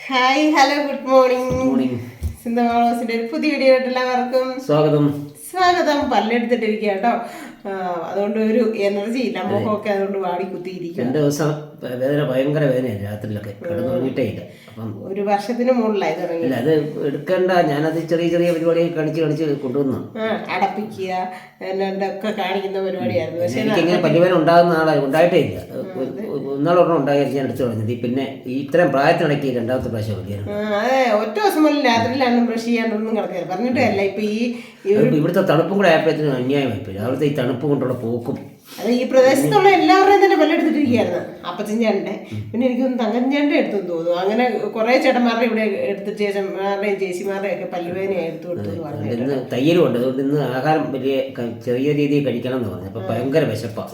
Hi hello good morning. Morning. സിന്ധമാളോസിന്റെ ഒരു പുതിയ വീഡിയോ ആയിട്ട് എല്ലാവർക്കും സ്വാഗതം. സ്വാഗതം. പല്ലെടുത്തിട്ടിരിക്കുക കേട്ടോ. അതുകൊണ്ട് ഒരു എനർജി ഇല്ല, മുഖമൊക്കെ അതുകൊണ്ട് വാടി കുത്തിയിരിക്കും. 2 ദിവസം വേദന, ഭയങ്കര വേദനയാണ്. രാത്രിയിലൊക്കെ കിടന്നുറങ്ങിയിട്ടേ ഇല്ല. അപ്പം ഒരു വർഷത്തിന് മുകളിലായി തുടങ്ങി. അത് എടുക്കണ്ട, ഞാനത് ചെറിയ ചെറിയ പരിപാടികൾ കാണിച്ച് കൊണ്ടുവന്നു. അടപ്പിക്കുക ഒക്കെ കാണിക്കുന്ന പരിപാടിയായിരുന്നു. പക്ഷെ എനിക്കിങ്ങനെ പല്ലുവേദന ഉണ്ടാകുന്ന ആളായി ഉണ്ടായിട്ടേ ഇല്ല. ഒന്നാളൊരെണ്ണം ഉണ്ടായാൽ ഞാൻ എടുത്തു കളഞ്ഞത്. പിന്നെ ഇത്രയും പ്രായത്തിനിടയ്ക്ക് 2ാമത്തെ പ്രാവശ്യം മതിയായിരുന്നു. അതെ, ഒറ്റ ദിവസം പോലും രാത്രിയിലാണ് ബ്രഷ് ചെയ്യാണ്ടൊന്നും കിടക്കുക. പറഞ്ഞിട്ടല്ല ഇപ്പൊ ഇവിടുത്തെ തണുപ്പും കൂടെ ആയപ്പോഴത്തേനും അന്യായമായിപ്പോയി. അവിടുത്തെ ഈ തണുപ്പ് കൊണ്ടുള്ള പോക്കും. അത് ഈ പ്രദേശത്തുള്ള എല്ലാവരുടെയും തന്നെ പല്ലെടുത്തിട്ടിരിക്കുകയായിരുന്നു. അപ്പച്ചൻ്റെ പിന്നെ എനിക്കൊന്ന് തങ്കഞ്ചേൻ്റെ എടുത്തെന്ന് തോന്നുന്നു. അങ്ങനെ കുറെ ചേട്ടന്മാരുടെ ഇവിടെ എടുത്തിട്ട് ചേച്ചന്മാരുടെയും ചേച്ചിമാരുടെയും ഒക്കെ പല്ലുവേദനയായി എടുത്തു കൊടുത്തു. ഇന്ന് തയ്യലും ഉണ്ട്, അതുകൊണ്ട് ഇന്ന് ആഹാരം ചെറിയ രീതിയിൽ കഴിക്കണം എന്ന് പറഞ്ഞു. അപ്പൊ ഭയങ്കര വിശപ്പാ.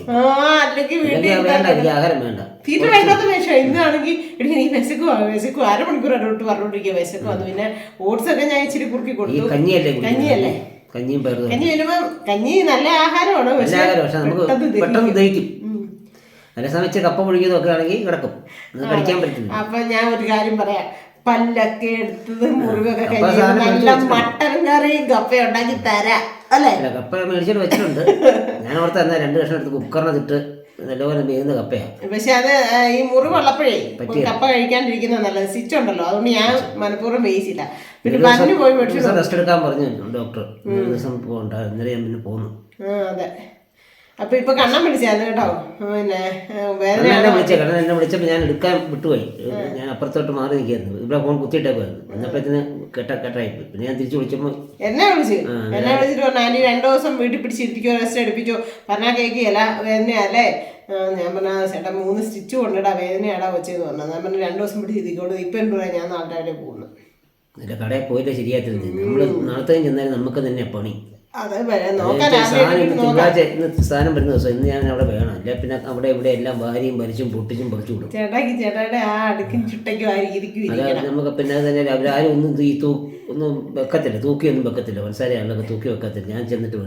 അല്ലെങ്കിൽ വേണ്ട, എനിക്ക് ആഹാരം വേണ്ട, തീറ്റ വേണ്ടാത്ത വിഷം. ഇന്നാണെങ്കിൽ എനിക്ക് നീ വിശക്കും 1/2 മണിക്കൂർ ഇടവിട്ട് പറഞ്ഞോണ്ടിരിക്കുക വിശക്കുവാന്ന്. പിന്നെ ഓട്സ് ഒക്കെ ഞാൻ ഇച്ചിരി കുറുക്കി കൊടുത്തു. കഞ്ഞിയല്ലേ, കഞ്ഞിയും പയറും. കഞ്ഞി വരുമ്പോ കഞ്ഞി നല്ല ആഹാരമാണ്, പക്ഷെ നമുക്ക് പെട്ടെന്ന് ദഹിക്കും. അതേ സമയത്ത് കപ്പ പൊഴിക്കുന്നതൊക്കെ ആണെങ്കിൽ കിടക്കും, കഴിക്കാൻ പറ്റില്ല. അപ്പൊ ഞാൻ ഒരു കാര്യം പറയാം, പല്ലൊക്കെ എടുത്തത് മുറിവൊക്കെ കഴിഞ്ഞ് നല്ല മട്ടൻ കറിയും കപ്പ ഉണ്ടാക്കി തരാം അല്ലേ. കപ്പ മേടിച്ചിട്ട് വെച്ചിട്ടുണ്ട്. ഞാൻ ഓർത്ത് തന്നെ 2 കഷ്ണം എടുത്ത് കുക്കറിനകത്തിട്ട് നല്ലപോലെ വേകുന്ന കപ്പയാണ്. പക്ഷെ അത് ഈ മുറിവുള്ളപ്പോഴേ കപ്പ കഴിക്കാണ്ടിരിക്കുന്ന നല്ലത്. സ്റ്റിച്ച് ഉണ്ടല്ലോ, അതുകൊണ്ട് ഞാൻ മനഃപൂർവ്വം വേയിച്ചില്ല. പിന്നെ പറഞ്ഞു പോയി മേടിച്ചു റെസ്റ്റ് എടുക്കാൻ പറഞ്ഞു ഡോക്ടർ. ദിവസം പോകണ്ട, ഇന്നലെ ഞാൻ പിന്നെ പോന്നു. അതെ, അപ്പൊ ഇപ്പൊ കണ്ണം പിടിച്ചായിരുന്നു കേട്ടോ. പിന്നെ എന്നെ വിളിച്ചപ്പോൾ ഞാൻ എടുക്കാൻ വിട്ടുപോയി. ഞാൻ അപ്പുറത്തോട്ട് മാറി നിൽക്കായിരുന്നു. ഇവിടെ ഫോൺ കുത്തിയിട്ടേക്കുമായിരുന്നു. എന്നപ്പോഴത്തേന് കെട്ടായിപ്പോയി. പിന്നെ ഞാൻ തിരിച്ചു വിളിച്ചപ്പോൾ എന്നെ വിളിച്ചിട്ട് പറഞ്ഞു, ആന്റി 2 ദിവസം വീട്ടിൽ പിടിച്ചിരിക്കോ, റെസ്റ്റ് എടുപ്പിച്ചോ. പറഞ്ഞാൽ കേൾക്കുകയല്ല, വേദനയല്ലേ. ഞാൻ പറഞ്ഞ ചേട്ടാ 3 സ്റ്റിച്ച് കൊണ്ടിടാ, വേദനയാടാ വെച്ചെന്ന് പറഞ്ഞു. ഞാൻ പറഞ്ഞു 2 ദിവസം പിടിച്ചിരിക്കോണ്ട്. ഇപ്പൊ എന്ത് പറയാം, ഞാൻ നാളെ രാവിലെ പോകുന്നു. എൻ്റെ കടയിൽ പോയിട്ട് ശരിയായിട്ടില്ല. നമ്മൾ നാളത്തേക്കും ചെന്നാലും നമുക്ക് തന്നെ പണി. സാധനം വരുന്ന ദിവസം ഇന്ന് ഞാൻ അവിടെ വേണം. അല്ലെ പിന്നെ അവിടെ ഇവിടെ എല്ലാം വാരിയും വലിച്ചും പൊട്ടിച്ചും പറിച്ചു വിടും. അതായത് നമുക്ക് പിന്നെ തന്നെ അവരാരും ഒന്നും ഒന്നും വെക്കത്തില്ല, തൂക്കിയൊന്നും വെക്കത്തില്ല. മനസ്സാരെയാണല്ലോ തൂക്കി വെക്കത്തില്ല. ഞാൻ ചെന്നിട്ട്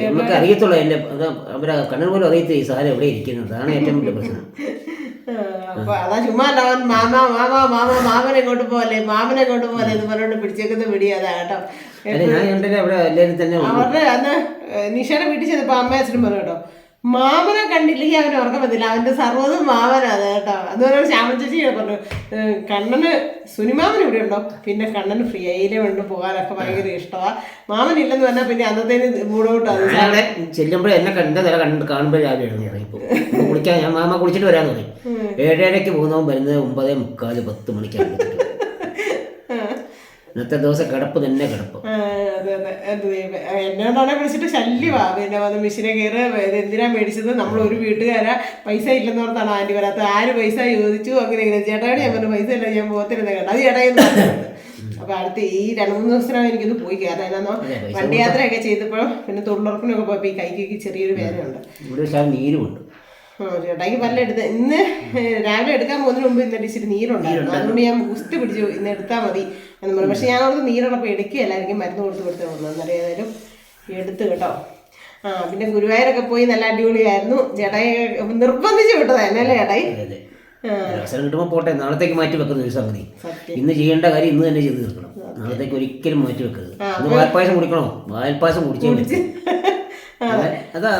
നമുക്ക് അറിയത്തുള്ളൂ. എല്ലാം അവരെ കണ്ണൻ പോലും അറിയത്തില്ല ഈ സാധനം എവിടെ ഇരിക്കുന്നത്. അതാണ് ഏറ്റവും വലിയ പ്രശ്നം. അപ്പൊ അതാ ചുമ്മാ അവൻ മാമനെ കൊണ്ട് പോലെ എന്ന് പറഞ്ഞോണ്ട് പിടിച്ചേക്കുന്ന പിടി അതാ കേട്ടോ. അവരുടെ അന്ന് നിഷയുടെ വീട്ടിൽ ചെന്നപ്പോ അമ്മ അച്ഛനും പറഞ്ഞു കേട്ടോ, മാമനെ കണ്ടില്ലെങ്കിൽ അവന് ഉറക്കം പറ്റില്ല, അവന്റെ സർവ്വതും മാമനാണ് കേട്ടോ. അതുപോലെ ശ്യാമ ചേച്ചി പറഞ്ഞു, കണ്ണന് സുനിമാമൻ ഇവിടെ ഉണ്ടോ, പിന്നെ കണ്ണന് ഫ്രീ ആയില്ലേ കൊണ്ട് പോകാനൊക്കെ ഭയങ്കര ഇഷ്ടമാണ്. മാമനില്ലെന്ന് പറഞ്ഞാൽ പിന്നെ അന്നത്തേന് മൂടോട്ടാണ്. ചെല്ലുമ്പോഴേ എന്നെ കാണുമ്പോൾ കുളിക്കാൻ ഞാൻ മാമ കുളിച്ചിട്ട് വരാന്ന് പറയും. 7:30 പോകുന്നവൻ വരുന്നത് 9:45 10 മണിക്കാണ്. ഇന്നത്തെ ദിവസം കിടപ്പ് തന്നെ കിടപ്പ്. അതെ എന്നോടാണെ വിളിച്ചിട്ട് ശല്യമാ. പിന്നെ വന്ന് മെഷീനെ കയറി എന്തിനാ മേടിച്ചത്, നമ്മൾ ഒരു വീട്ടുകാരാ, പൈസ ഇല്ലെന്ന് ഓർത്താണ് ആൻറ്റി വരാത്ത. ആര് പൈസ ചോദിച്ചു അങ്ങനെ ഇങ്ങനെ. ചേട്ടാടി ഞാൻ പറഞ്ഞു പൈസ ഇല്ല, ഞാൻ പോകത്തിരുന്ന കണ്ട അത് ചേട്ടായി. അപ്പൊ അടുത്ത് ഈ 2-3 ദിവസത്തിനാണ് എനിക്കൊന്ന് പോയി കയറാം. എന്നാന്നോ വണ്ടി യാത്രയൊക്കെ ചെയ്തപ്പോൾ പിന്നെ തൊഴിലുറപ്പിനൊക്കെ പോയപ്പോൾ ഈ കൈക്ക് ചെറിയൊരു വേദനയുണ്ട്. നീരുമുണ്ട്. ചേട്ടായിക്ക് പല്ലെടുത്ത് ഇന്ന് രാവിലെ എടുക്കാൻ പോകുന്നതിന് മുമ്പ് ഇന്ന് ഇച്ചിരി നീരുണ്ടായിരുന്നു. അതുകൊണ്ട് ഞാൻ ബൂസ്റ്റ് പിടിച്ചു, ഇന്ന് എടുത്താൽ മതി എന്ന് പറഞ്ഞു. പക്ഷെ ഞാൻ അവിടെ നീരുള്ളപ്പോൾ എടുക്കുകയല്ലായിരിക്കും, മരുന്ന് കൊടുത്ത് വന്നു. എന്നാലും ഏതായാലും എടുത്ത് കേട്ടോ. പിന്നെ ഗുരുവായൂരൊക്കെ പോയി നല്ല അടിപൊളിയായിരുന്നു. ചേട്ടായി നിർബന്ധിച്ച് വിട്ടതായിരുന്നു അല്ലേ ചേട്ടായി. അവസരം കിട്ടുമ്പോൾ പോട്ടെ, നാളത്തേക്ക് മാറ്റി വെക്കുന്ന ഒരു സംഗതി. ഇന്ന് ചെയ്യേണ്ട കാര്യം ഇന്ന് തന്നെ ചെയ്ത് തീർക്കണം. നാളത്തേക്ക് ഒരിക്കലും മാറ്റി വെക്കരുത്. ഇന്ന് വാൽപ്പായസം കുടിക്കണോ, വാൽപ്പായസം കുടിച്ചേ പറ്റും. അതാ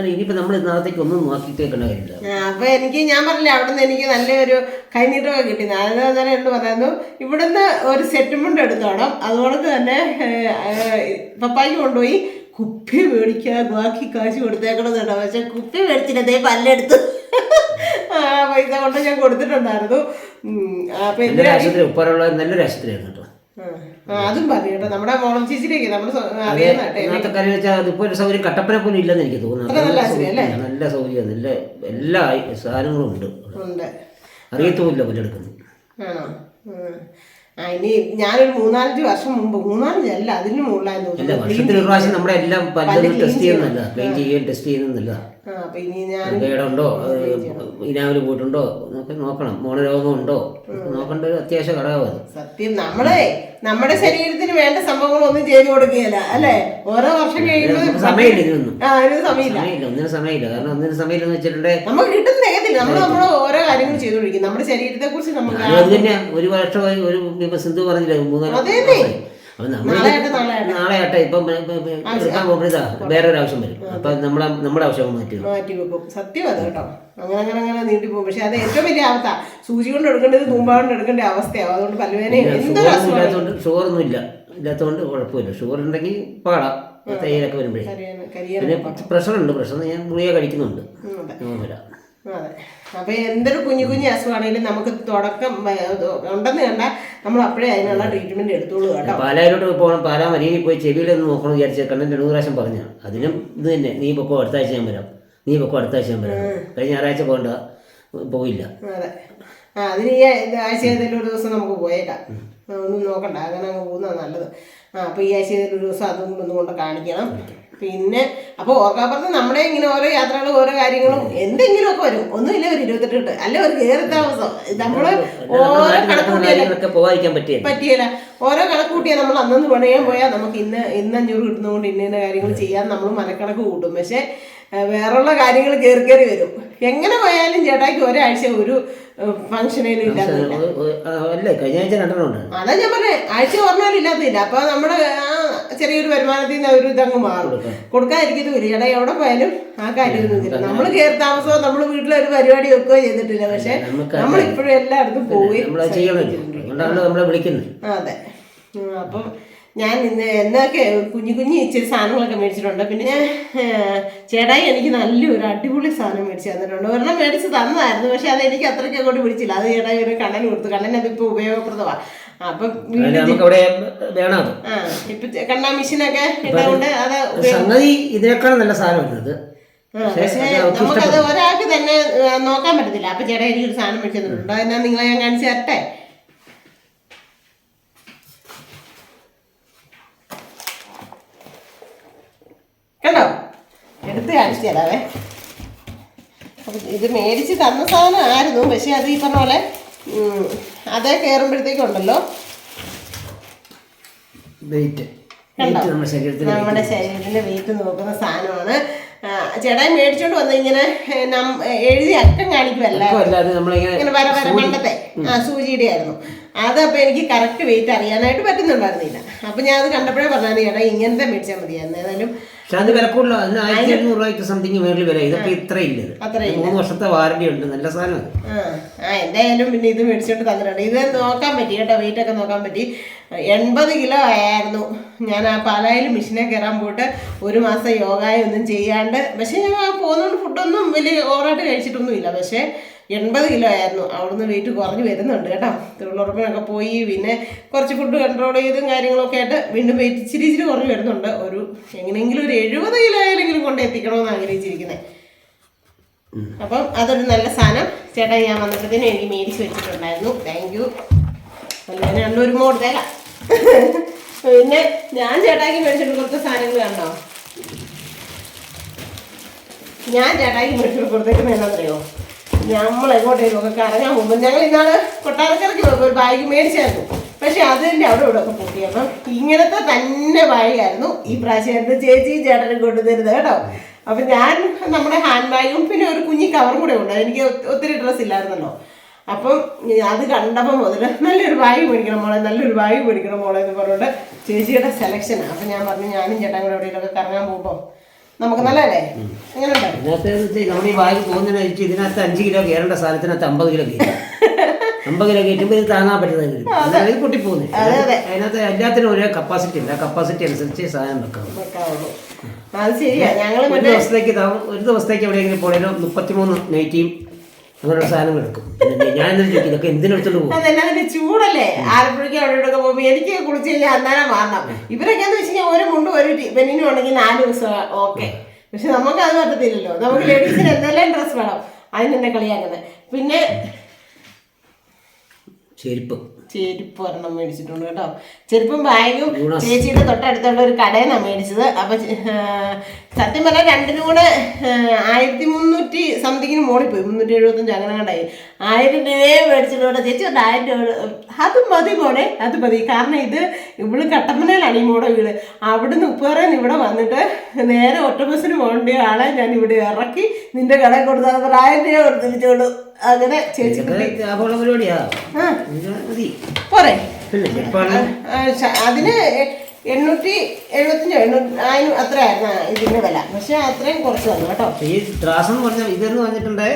ഇനിയിപ്പോ നമ്മൾ നാളത്തേക്ക് ഒന്നും നോക്കിയിട്ടേക്കേണ്ട കാര്യമില്ല. അപ്പൊ ഞാൻ പറഞ്ഞില്ലേ, അവിടുന്ന് എനിക്ക് നല്ലൊരു കൈനീട്ടമൊക്കെ കിട്ടി. അതെന്ന് എന്ത് പറയുന്നു, ഇവിടുന്ന് ഒരു സെറ്റിൽമെന്റ് എടുത്തോണം. അതുകൊണ്ട് തന്നെ പപ്പായ്ക്ക് കൊണ്ടുപോയി കുപ്പി മേടിക്കാൻ ബാക്കി കാശ് കൊടുത്തേക്കണം കേട്ടോ. പക്ഷെ കുപ്പി മേടിച്ചിട്ടേ പല്ലെടുത്ത് പൈസ കൊണ്ട് ഞാൻ കൊടുത്തിട്ടുണ്ടായിരുന്നു. അപ്പൊ ഉപ്പാറുള്ള നല്ലൊരു ആശുപത്രിയാണ് കേട്ടോ. അതും പറഞ്ഞു കേട്ടോ, നമ്മുടെ മോളം ചേച്ചിയിലേക്ക് അതിപ്പോ ഒരു സൗകര്യം കട്ടപ്പന പോലും ഇല്ലെന്ന് എനിക്ക് തോന്നുന്നു. നല്ല സൗകര്യം, നല്ല എല്ലാ സാധനങ്ങളും ഉണ്ട്. അറിയത്തുമില്ല പല്ലെടുക്കുന്നത്. ഇനി ഞാനൊരു 3-4 വർഷം മുമ്പ്, 3-4 അല്ല അതിന് മുകളിലായിരുന്നു വർഷത്തിൽ ഒരു പ്രാവശ്യം നമ്മുടെ എല്ലാം ടെസ്റ്റ് ചെയ്യുന്നല്ല, ക്ലീൻ ചെയ്യുകയും ടെസ്റ്റ് ചെയ്യുന്നില്ല. കേടുണ്ടോ, ഇനാവില് പോയിട്ടുണ്ടോ എന്നൊക്കെ നോക്കണം. മോണരോഗം ഉണ്ടോ നോക്കേണ്ട ഒരു അത്യാവശ്യ ഘടകമാണ്. സത്യം നമ്മുടെ ശരീരത്തിന് വേണ്ട സംഭവങ്ങളൊന്നും ചെയ്തു കൊടുക്കുകയല്ല അല്ലെ. ഓരോ വർഷം കഴിയുമ്പോൾ സമയമില്ല ഇതിനൊന്നും. സമയമില്ല, ഒന്നിനും സമയമില്ല. കാരണം ഒന്നിനും സമയമില്ലെന്ന് വെച്ചിട്ടുണ്ടെങ്കിൽ നമുക്ക് കിട്ടുന്ന നമ്മൾ ഓരോ കാര്യങ്ങൾ ചെയ്തുകൊണ്ടിരിക്കും നമ്മുടെ ശരീരത്തെ കുറിച്ച് നമുക്ക് അത് തന്നെ ഒരു വർഷമായി ഒരു സിന്ധു പറഞ്ഞില്ല 3 അപ്പൊ നാളെ ആട്ടെ ഇപ്പം എടുക്കാൻ പോകുമ്പോഴാ വേറൊരു ആവശ്യം വരും. അപ്പൊ നമ്മുടെ ആവശ്യം മാറ്റി വെക്കും. സത്യം അത് കേട്ടോ. അങ്ങനെ നീട്ടി പോകും. പക്ഷെ അത് ഏറ്റവും വലിയ അവസ്ഥ. സൂചി കൊണ്ട് എടുക്കേണ്ടത് തൂമ്പാണ്ട് എടുക്കേണ്ട അവസ്ഥയാവും. അതുകൊണ്ട് പല്ലുവേദന ഷുഗറൊന്നും ഇല്ലാത്തതുകൊണ്ട് കുഴപ്പമില്ല. ഷുഗർ ഉണ്ടെങ്കിൽ പാടാം തൈരൊക്കെ വരുമ്പോഴേ. പിന്നെ പ്രഷറുണ്ട്. പ്രഷർ ഞാൻ ഗുളിക കഴിക്കുന്നുണ്ട്. അതെ. അപ്പൊ എന്തൊരു കുഞ്ഞു അസുഖമാണെങ്കിലും നമുക്ക് തുടക്കം ഉണ്ടെന്ന് കണ്ടാൽ നമ്മൾ അപ്പോഴേ അതിനുള്ള ട്രീറ്റ്മെന്റ് എടുത്തോളൂ കേട്ടോ. പാലായിലോട്ട് പോകണം. പാലാ മരിയിൽ പോയി ചെവിയിലൊന്ന് നോക്കണം വിചാരിച്ച കണ്ണൻ 2 പ്രാവശ്യം പറഞ്ഞു. അതിനും ഇത് തന്നെ, നീ പൊക്കോ അടുത്ത ആഴ്ച ഞാൻ വരാം, നീ പൊക്കോ അടുത്ത ആഴ്ച ഞാൻ വരാം. കഴിഞ്ഞ ഞായറാഴ്ച പോയില്ല. അതെ. അതിന് ഈ ആഴ്ച ഏതെങ്കിലും ഒരു ദിവസം നമുക്ക് പോയേക്കാം. ഒന്നും നോക്കണ്ട, അങ്ങനെ അങ്ങ് പോകുന്നതാണ് നല്ലത്. അപ്പൊ ഈ ആഴ്ച ഏതെങ്കിലും ഒരു ദിവസം അതും ഒന്നും കൊണ്ട് കാണിക്കണം. പിന്നെ അപ്പോൾ ഓർക്കാപ്പുറത്ത് നമ്മുടെ ഇങ്ങനെ ഓരോ യാത്രകളും ഓരോ കാര്യങ്ങളും എന്തെങ്കിലും ഒക്കെ വരും. ഒന്നുമില്ല ഒരു 28 അല്ലെ ഒരു കയറി താമസം. നമ്മള് ഓരോ കണക്കൂട്ടിയാൽ പറ്റിയല്ല. ഓരോ കണക്കൂട്ടിയാൽ നമ്മൾ അന്നൊന്ന് പണിയാൻ പോയാൽ നമുക്ക് ഇന്ന് 500 കിട്ടുന്നതുകൊണ്ട് ഇന്ന കാര്യങ്ങൾ ചെയ്യാൻ നമ്മൾ മനക്കണക്ക് കൂട്ടും. പക്ഷെ വേറുള്ള കാര്യങ്ങൾ കയറി വരും. എങ്ങനെ പോയാലും ചേട്ടായിക്ക് ഒരാഴ്ച ഒരു ഫംഗ്ഷനേലും ഇല്ലാത്തില്ല. അതാ ഞാൻ പറഞ്ഞേ, ആഴ്ച പറഞ്ഞാലും ഇല്ലാത്തില്ല. അപ്പൊ നമ്മുടെ ചെറിയൊരു വരുമാനത്തിൽ നിന്ന് ഒരു ഇതങ്ങ് മാറും. കൊടുക്കാതിരിക്കത്തുമില്ല. ചേട്ടാ എവിടെ പോയാലും ആ കാര്യമൊന്നുമില്ല. നമ്മൾ കയറി താമസമോ നമ്മൾ വീട്ടിലൊരു പരിപാടി വെക്കുകയോ ചെയ്തിട്ടില്ല. പക്ഷെ നമ്മളിപ്പോഴും എല്ലായിടത്തും പോവുകയും. അതെ. അപ്പം ഞാൻ ഇന്ന് എന്നൊക്കെ കുഞ്ഞു ഇച്ചിരി സാധനങ്ങളൊക്കെ മേടിച്ചിട്ടുണ്ട്. പിന്നെ ഞാൻ ചേട്ടായി എനിക്ക് നല്ലൊരു അടിപൊളി സാധനം മേടിച്ച് തന്നിട്ടുണ്ട്. ഒരെണ്ണം മേടിച്ച് തന്നതായിരുന്നു. പക്ഷെ അത് എനിക്ക് അത്രയ്ക്ക് അങ്ങോട്ട് പിടിച്ചില്ല. അത് ചേട്ടായി ഒരു കണ്ണന് കൊടുത്തു. കണ്ണൻ അതിപ്പോൾ ഉപയോഗപ്രദമാണ്. അപ്പം ഇപ്പൊ കണ്ണാ മെഷീനൊക്കെ ഇട്ടുകൊണ്ട് അത് ഇതിനേക്കാളും നല്ല സാധനം. നമുക്കത് ഒരാൾക്ക് തന്നെ നോക്കാൻ പറ്റത്തില്ല. അപ്പൊ ചേട്ടാ എനിക്കൊരു സാധനം മേടിച്ച് തന്നിട്ടുണ്ട്. അതിനാ നിങ്ങളെ ഞാൻ കാണിച്ചു തരട്ടെ. കണ്ടോ, എടുത്ത് കാണിച്ചു തരാവേ. അപ്പം ഇത് മേടിച്ച് തന്ന സാധനമായിരുന്നു. പക്ഷെ അത് ഈ പറഞ്ഞ പോലെ അതേ കയറുമ്പോഴത്തേക്കുണ്ടല്ലോ നമ്മുടെ ശരീരത്തിന്റെ വെയിറ്റ് നോക്കുന്ന സാധനമാണ്. ചേട്ടായി മേടിച്ചോണ്ട് വന്ന് ഇങ്ങനെ എഴുതി അക്കം കാണിക്കുമല്ല, ഇങ്ങനെ വര മണ്ടത്തെ സൂചിയുടെ ആയിരുന്നു. അതപ്പോൾ എനിക്ക് കറക്റ്റ് വെയിറ്റ് അറിയാനായിട്ട് പറ്റുന്നുണ്ടായിരുന്നില്ല. അപ്പം ഞാൻ അത് കണ്ടപ്പോഴേ പറഞ്ഞാൽ ചേട്ടാ ഇങ്ങനത്തെ മേടിച്ചാൽ മതിയായിരുന്നു. ഏതായാലും അത് വില കൂടുതൽ. അതിന് 1700 രൂപയ്ക്ക് സംതിങ് മേളിൽ വില. ഇതൊക്കെ ഇത്രയില്ല. 3 വർഷത്തെ വാറണ്ടി ഉണ്ട്. നല്ല സാധനം. എന്തായാലും പിന്നെ ഇത് മേടിച്ചോണ്ട് തന്നിട്ടുണ്ട്. ഇത് നോക്കാൻ പറ്റി കേട്ടോ, വെയിറ്റ് ഒക്കെ നോക്കാൻ പറ്റി. 80 കിലോ ആയിരുന്നു. ഞാൻ ആ പാലായിൽ മെഷീനെ കയറാൻ പോയിട്ട് 1 മാസം യോഗയൊന്നും ചെയ്യാണ്ട്. പക്ഷെ ഞാൻ പോകുന്നതുകൊണ്ട് ഫുഡൊന്നും വലിയ ഓവറായിട്ട് കഴിച്ചിട്ടൊന്നുമില്ല. പക്ഷേ 80 കിലോ ആയിരുന്നു. അവിടുന്ന് വെയിറ്റ് കുറഞ്ഞ് വരുന്നുണ്ട് കേട്ടോ. തൊഴിലുറപ്പിനൊക്കെ പോയി പിന്നെ കുറച്ച് ഫുഡ് കൺട്രോൾ ചെയ്തും കാര്യങ്ങളൊക്കെ ആയിട്ട് വീണ്ടും വെയിറ്റ് ഇച്ചിരി കുറഞ്ഞ് വരുന്നുണ്ട്. എങ്ങനെയെങ്കിലും ഒരു 70 കിലോ ആയാലെങ്കിലും കൊണ്ട് എത്തിക്കണമെന്ന് ആഗ്രഹിച്ചിരിക്കുന്നത്. അപ്പം അതൊരു നല്ല സാധനം ചേട്ടാ ഞാൻ വന്നപ്പോഴത്തേനും എനിക്ക് മേടിച്ച് വെച്ചിട്ടുണ്ടായിരുന്നു. Thank you. അതുപോലെ രണ്ടൊരു മോഡേല. പിന്നെ ഞാൻ ചേട്ടാക്കി മേടിച്ചിട്ട് കൊടുത്ത സാധനങ്ങൾ കണ്ടോ. ഞാൻ ചേട്ടാക്കി മേടിച്ചിട്ട് കൊടുത്തേക്കുന്നത് എന്താണെന്നറിയോ, നമ്മൾ എങ്ങോട്ടേലും ഒക്കെ കറങ്ങാൻ പോകുമ്പോൾ ഞങ്ങൾ ഇന്നാള് കൊട്ടാരക്കരയ്ക്ക് ഒരു ബാഗ് മേടിച്ചായിരുന്നു. പക്ഷെ അതിൻ്റെ അവിടെ ഇവിടെ ഒക്കെ പൊട്ടിയപ്പം ഇങ്ങനത്തെ തന്നെ ബാഗായിരുന്നു ഈ പ്രാവശ്യമായിരുന്നു ചേച്ചി ചേട്ടനും കൊണ്ടുതരുന്നത് കേട്ടോ. അപ്പം ഞാൻ നമ്മുടെ ഹാൻഡ് ബാഗും പിന്നെ ഒരു കുഞ്ഞി കവറും കൂടെ ഉണ്ട്. എനിക്ക് ഒത്തിരി ഡ്രസ്സ് ഇല്ലായിരുന്നല്ലോ. അപ്പം അത് കണ്ടപ്പോൾ മുതൽ നല്ലൊരു ബാഗ് മേടിക്കണം മോളെ, നല്ലൊരു ബാഗ് മേടിക്കണം മോളെ എന്ന് പറഞ്ഞുകൊണ്ട് ചേച്ചിയുടെ സെലക്ഷനാണ്. അപ്പം ഞാൻ പറഞ്ഞു ഞാനും ചേട്ടൻ കൂടെ എവിടെയൊക്കെ കറങ്ങാൻ പോകുമ്പോൾ നമുക്ക് നല്ലതല്ലേ. ഇതിനകത്ത് നമ്മൾ ഈ ബാഗ് പോകുന്നതിന് ഇതിനകത്ത് 5 കിലോ കയറേണ്ട സാധനത്തിനകത്ത് 50 കിലോ കയറ്റും. 50 കിലോ കയറ്റുമ്പോൾ ഇത് താങ്ങാൻ പറ്റുന്നത് പൊട്ടിപ്പോകുന്നത്. അതിനകത്ത് എല്ലാത്തിനും ഒരേ കപ്പാസിറ്റി ഉണ്ട്. ആ കപ്പാസിറ്റി അനുസരിച്ച് സാധനം വെക്കാവുള്ളൂ. ഒരു ദിവസത്തേക്ക് എവിടെയെങ്കിലും പോയാലും 33 നൈറ്റിയും അങ്ങനെയുള്ള സാധനങ്ങൾ എടുക്കും. ഞാൻ ചോദിക്കും ഇതൊക്കെ എന്തിനെടുത്തോണ്ട് പോകും. അതെല്ലാം ചൂടല്ലേ. ആലപ്പുഴയ്ക്ക് അവിടെ ഇവിടെ പോകുമ്പോൾ എനിക്ക് കുളിച്ചില്ല അന്നേരം മാറണം. ഇവരൊക്കെയാന്ന് വെച്ച് കഴിഞ്ഞാൽ ഒരു മുണ്ടും ഒരു പെണ്ണിനും ഉണ്ടെങ്കിൽ 4 ദിവസം ഓക്കെ. പക്ഷെ നമുക്ക് അത് പറ്റത്തില്ലല്ലോ. നമുക്ക് ലേഡീസിന് എന്തെല്ലാം ഡ്രസ്സ് വേണം. അതിന് തന്നെ കളിയാക്കുന്നത്. പിന്നെ ചെരുപ്പ് ഒരെണ്ണം മേടിച്ചിട്ടുണ്ട് കേട്ടോ. ചെരുപ്പും ബാഗും ചേച്ചിയുടെ തൊട്ടടുത്തുള്ള ഒരു കടയിൽ നിന്നാണ് മേടിച്ചത്. അപ്പം സത്യം പറഞ്ഞാൽ രണ്ടിനും കൂടെ 1300 സംതിങ്ങിന് മോളിൽ പോയി, 375 അങ്ങനെ കണ്ടായി. 1000 രൂപയെ മേടിച്ചിട്ടുണ്ട്. ചേച്ചി ഉണ്ട് 1000 രൂപ. അത് മതി മോളെ, അത് മതി. കാരണം ഇത് ഇവള് കട്ടപ്പനയിലാണ് ഈ മോടെ വീട്. അവിടുന്ന് ഉപ്പുകറയിൽ ഇവിടെ വന്നിട്ട് നേരെ ഒറ്റ ബസ്സിന് പോകേണ്ട ആളെ ഞാൻ ഇവിടെ ഇറക്കി നിന്റെ കടയിൽ കൊടുത്താൽ 1000 രൂപ കൊടുത്തിരിച്ചോളൂ. അങ്ങനെ ചേച്ചി പോരെ. അതിന് 875 അത്രയായിരുന്നു ഇതിന്റെ വില. പക്ഷെ അത്രയും കുറച്ച് തന്നു കേട്ടോ. ഈ ത്രാസം എന്ന് പറഞ്ഞാൽ ഇതെന്ന് പറഞ്ഞിട്ടുണ്ട്,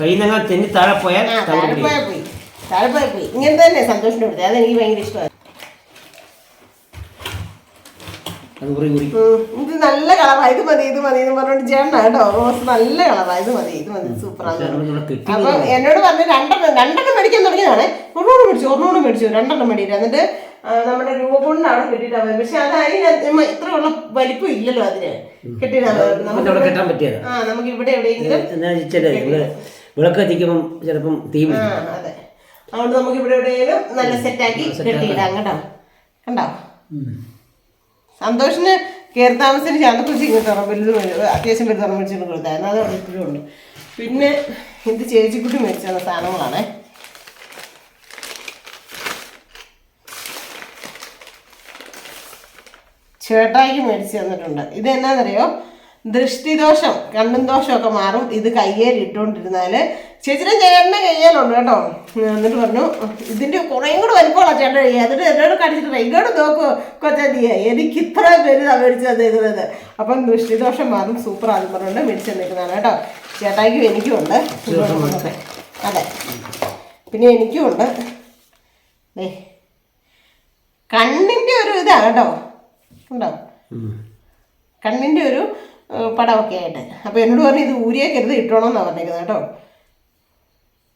കൈ നിങ്ങൾ തെന്നി താഴെ പോയാൽ താഴെ പോയി. ഇങ്ങനെ തന്നെ സന്തോഷിന്റെ കൊടുത്തത്. അതെനിക്ക് ഭയങ്കര ഇഷ്ടമായി. ഇത് നല്ല കളറാ. ഇത് മതി എന്ന് പറഞ്ഞോണ്ട് ചേട്ടൻ കേട്ടോ. റോസ് നല്ല കളറാ. ഇത് മതി സൂപ്പറാണ്. അപ്പൊ എന്നോട് പറഞ്ഞ് രണ്ടെണ്ണം മേടിക്കാൻ തുടങ്ങിയതാണ്. ഒരെണ്ണം മേടിച്ചു 2 മേടിയിട്ട്. എന്നിട്ട് നമ്മുടെ രൂപകൊണ്ട് അവിടെ കെട്ടിട്ടാ മതി. പക്ഷെ അത് അതിന് ഇത്രയുള്ള വലിപ്പം ഇല്ലല്ലോ അതിന് കെട്ടിട്ടാ. നമുക്ക് ഇവിടെ എവിടെയെങ്കിലും വിളക്ക് എത്തിക്കുമ്പോൾ ചിലപ്പം തീ. അതെ, അതുകൊണ്ട് നമുക്ക് ഇവിടെ എവിടെയെങ്കിലും നല്ല സെറ്റാക്കി കെട്ടിയിടാം കേട്ടോ. കണ്ടോ, സന്തോഷിന് കയറി താമസിച്ച് ചാന്തക്കുറിച്ച് ഇങ്ങോട്ട് അത്യാവശ്യം പേര് തുറമിച്ചിട്ട് കൊടുത്തായിരുന്നു. അത് അവിടെ ഇപ്പോഴും ഉണ്ട്. പിന്നെ ഇത് ചേച്ചിക്കുട്ടി മേടിച്ച സാധനങ്ങളാണ്. ചേട്ടായിക്ക് മേടിച്ച് തന്നിട്ടുണ്ട്. ഇത് എന്നാന്നറിയോ, ദൃഷ്ടിദോഷം കണ്ണും ദോഷമൊക്കെ മാറും ഇത് കയ്യേൽ ഇട്ടുകൊണ്ടിരുന്നാൽ. ചേച്ചിയുടെ ചേട്ടൻ്റെ കയ്യേലുണ്ട് കേട്ടോ. എന്നിട്ട് പറഞ്ഞു ഇതിൻ്റെ കുറേയും കൂടെ വലിപ്പമുള്ള ചേട്ടൻ കയ്യ. എന്നിട്ട് എന്നോട് കാണിച്ചിട്ട് ഇങ്ങോട്ട് നോക്കൂ കൊച്ചാ, എനിക്ക് ഇത്ര പേര് മേടിച്ച് തന്നേക്കുന്നത്. അപ്പം ദൃഷ്ടിദോഷം മാറും, സൂപ്പർ ആദ്യം പറഞ്ഞുകൊണ്ട് മേടിച്ച് തന്നേക്കുന്നതാണ് കേട്ടോ. ചേട്ടായിക്കും എനിക്കും ഉണ്ട്. അതെ, പിന്നെ എനിക്കും ഉണ്ട്. കണ്ണിൻ്റെ ഒരു ഇതാണ് കേട്ടോ. ഉണ്ടോ, കണ്ണിൻ്റെ ഒരു പടമൊക്കെ ആയിട്ട്. അപ്പോൾ എന്നോട് പറഞ്ഞു ഇത് ഊരിയേക്കരുത്, ഇട്ടോണമെന്നാണ് പറഞ്ഞേക്കുന്നത് കേട്ടോ.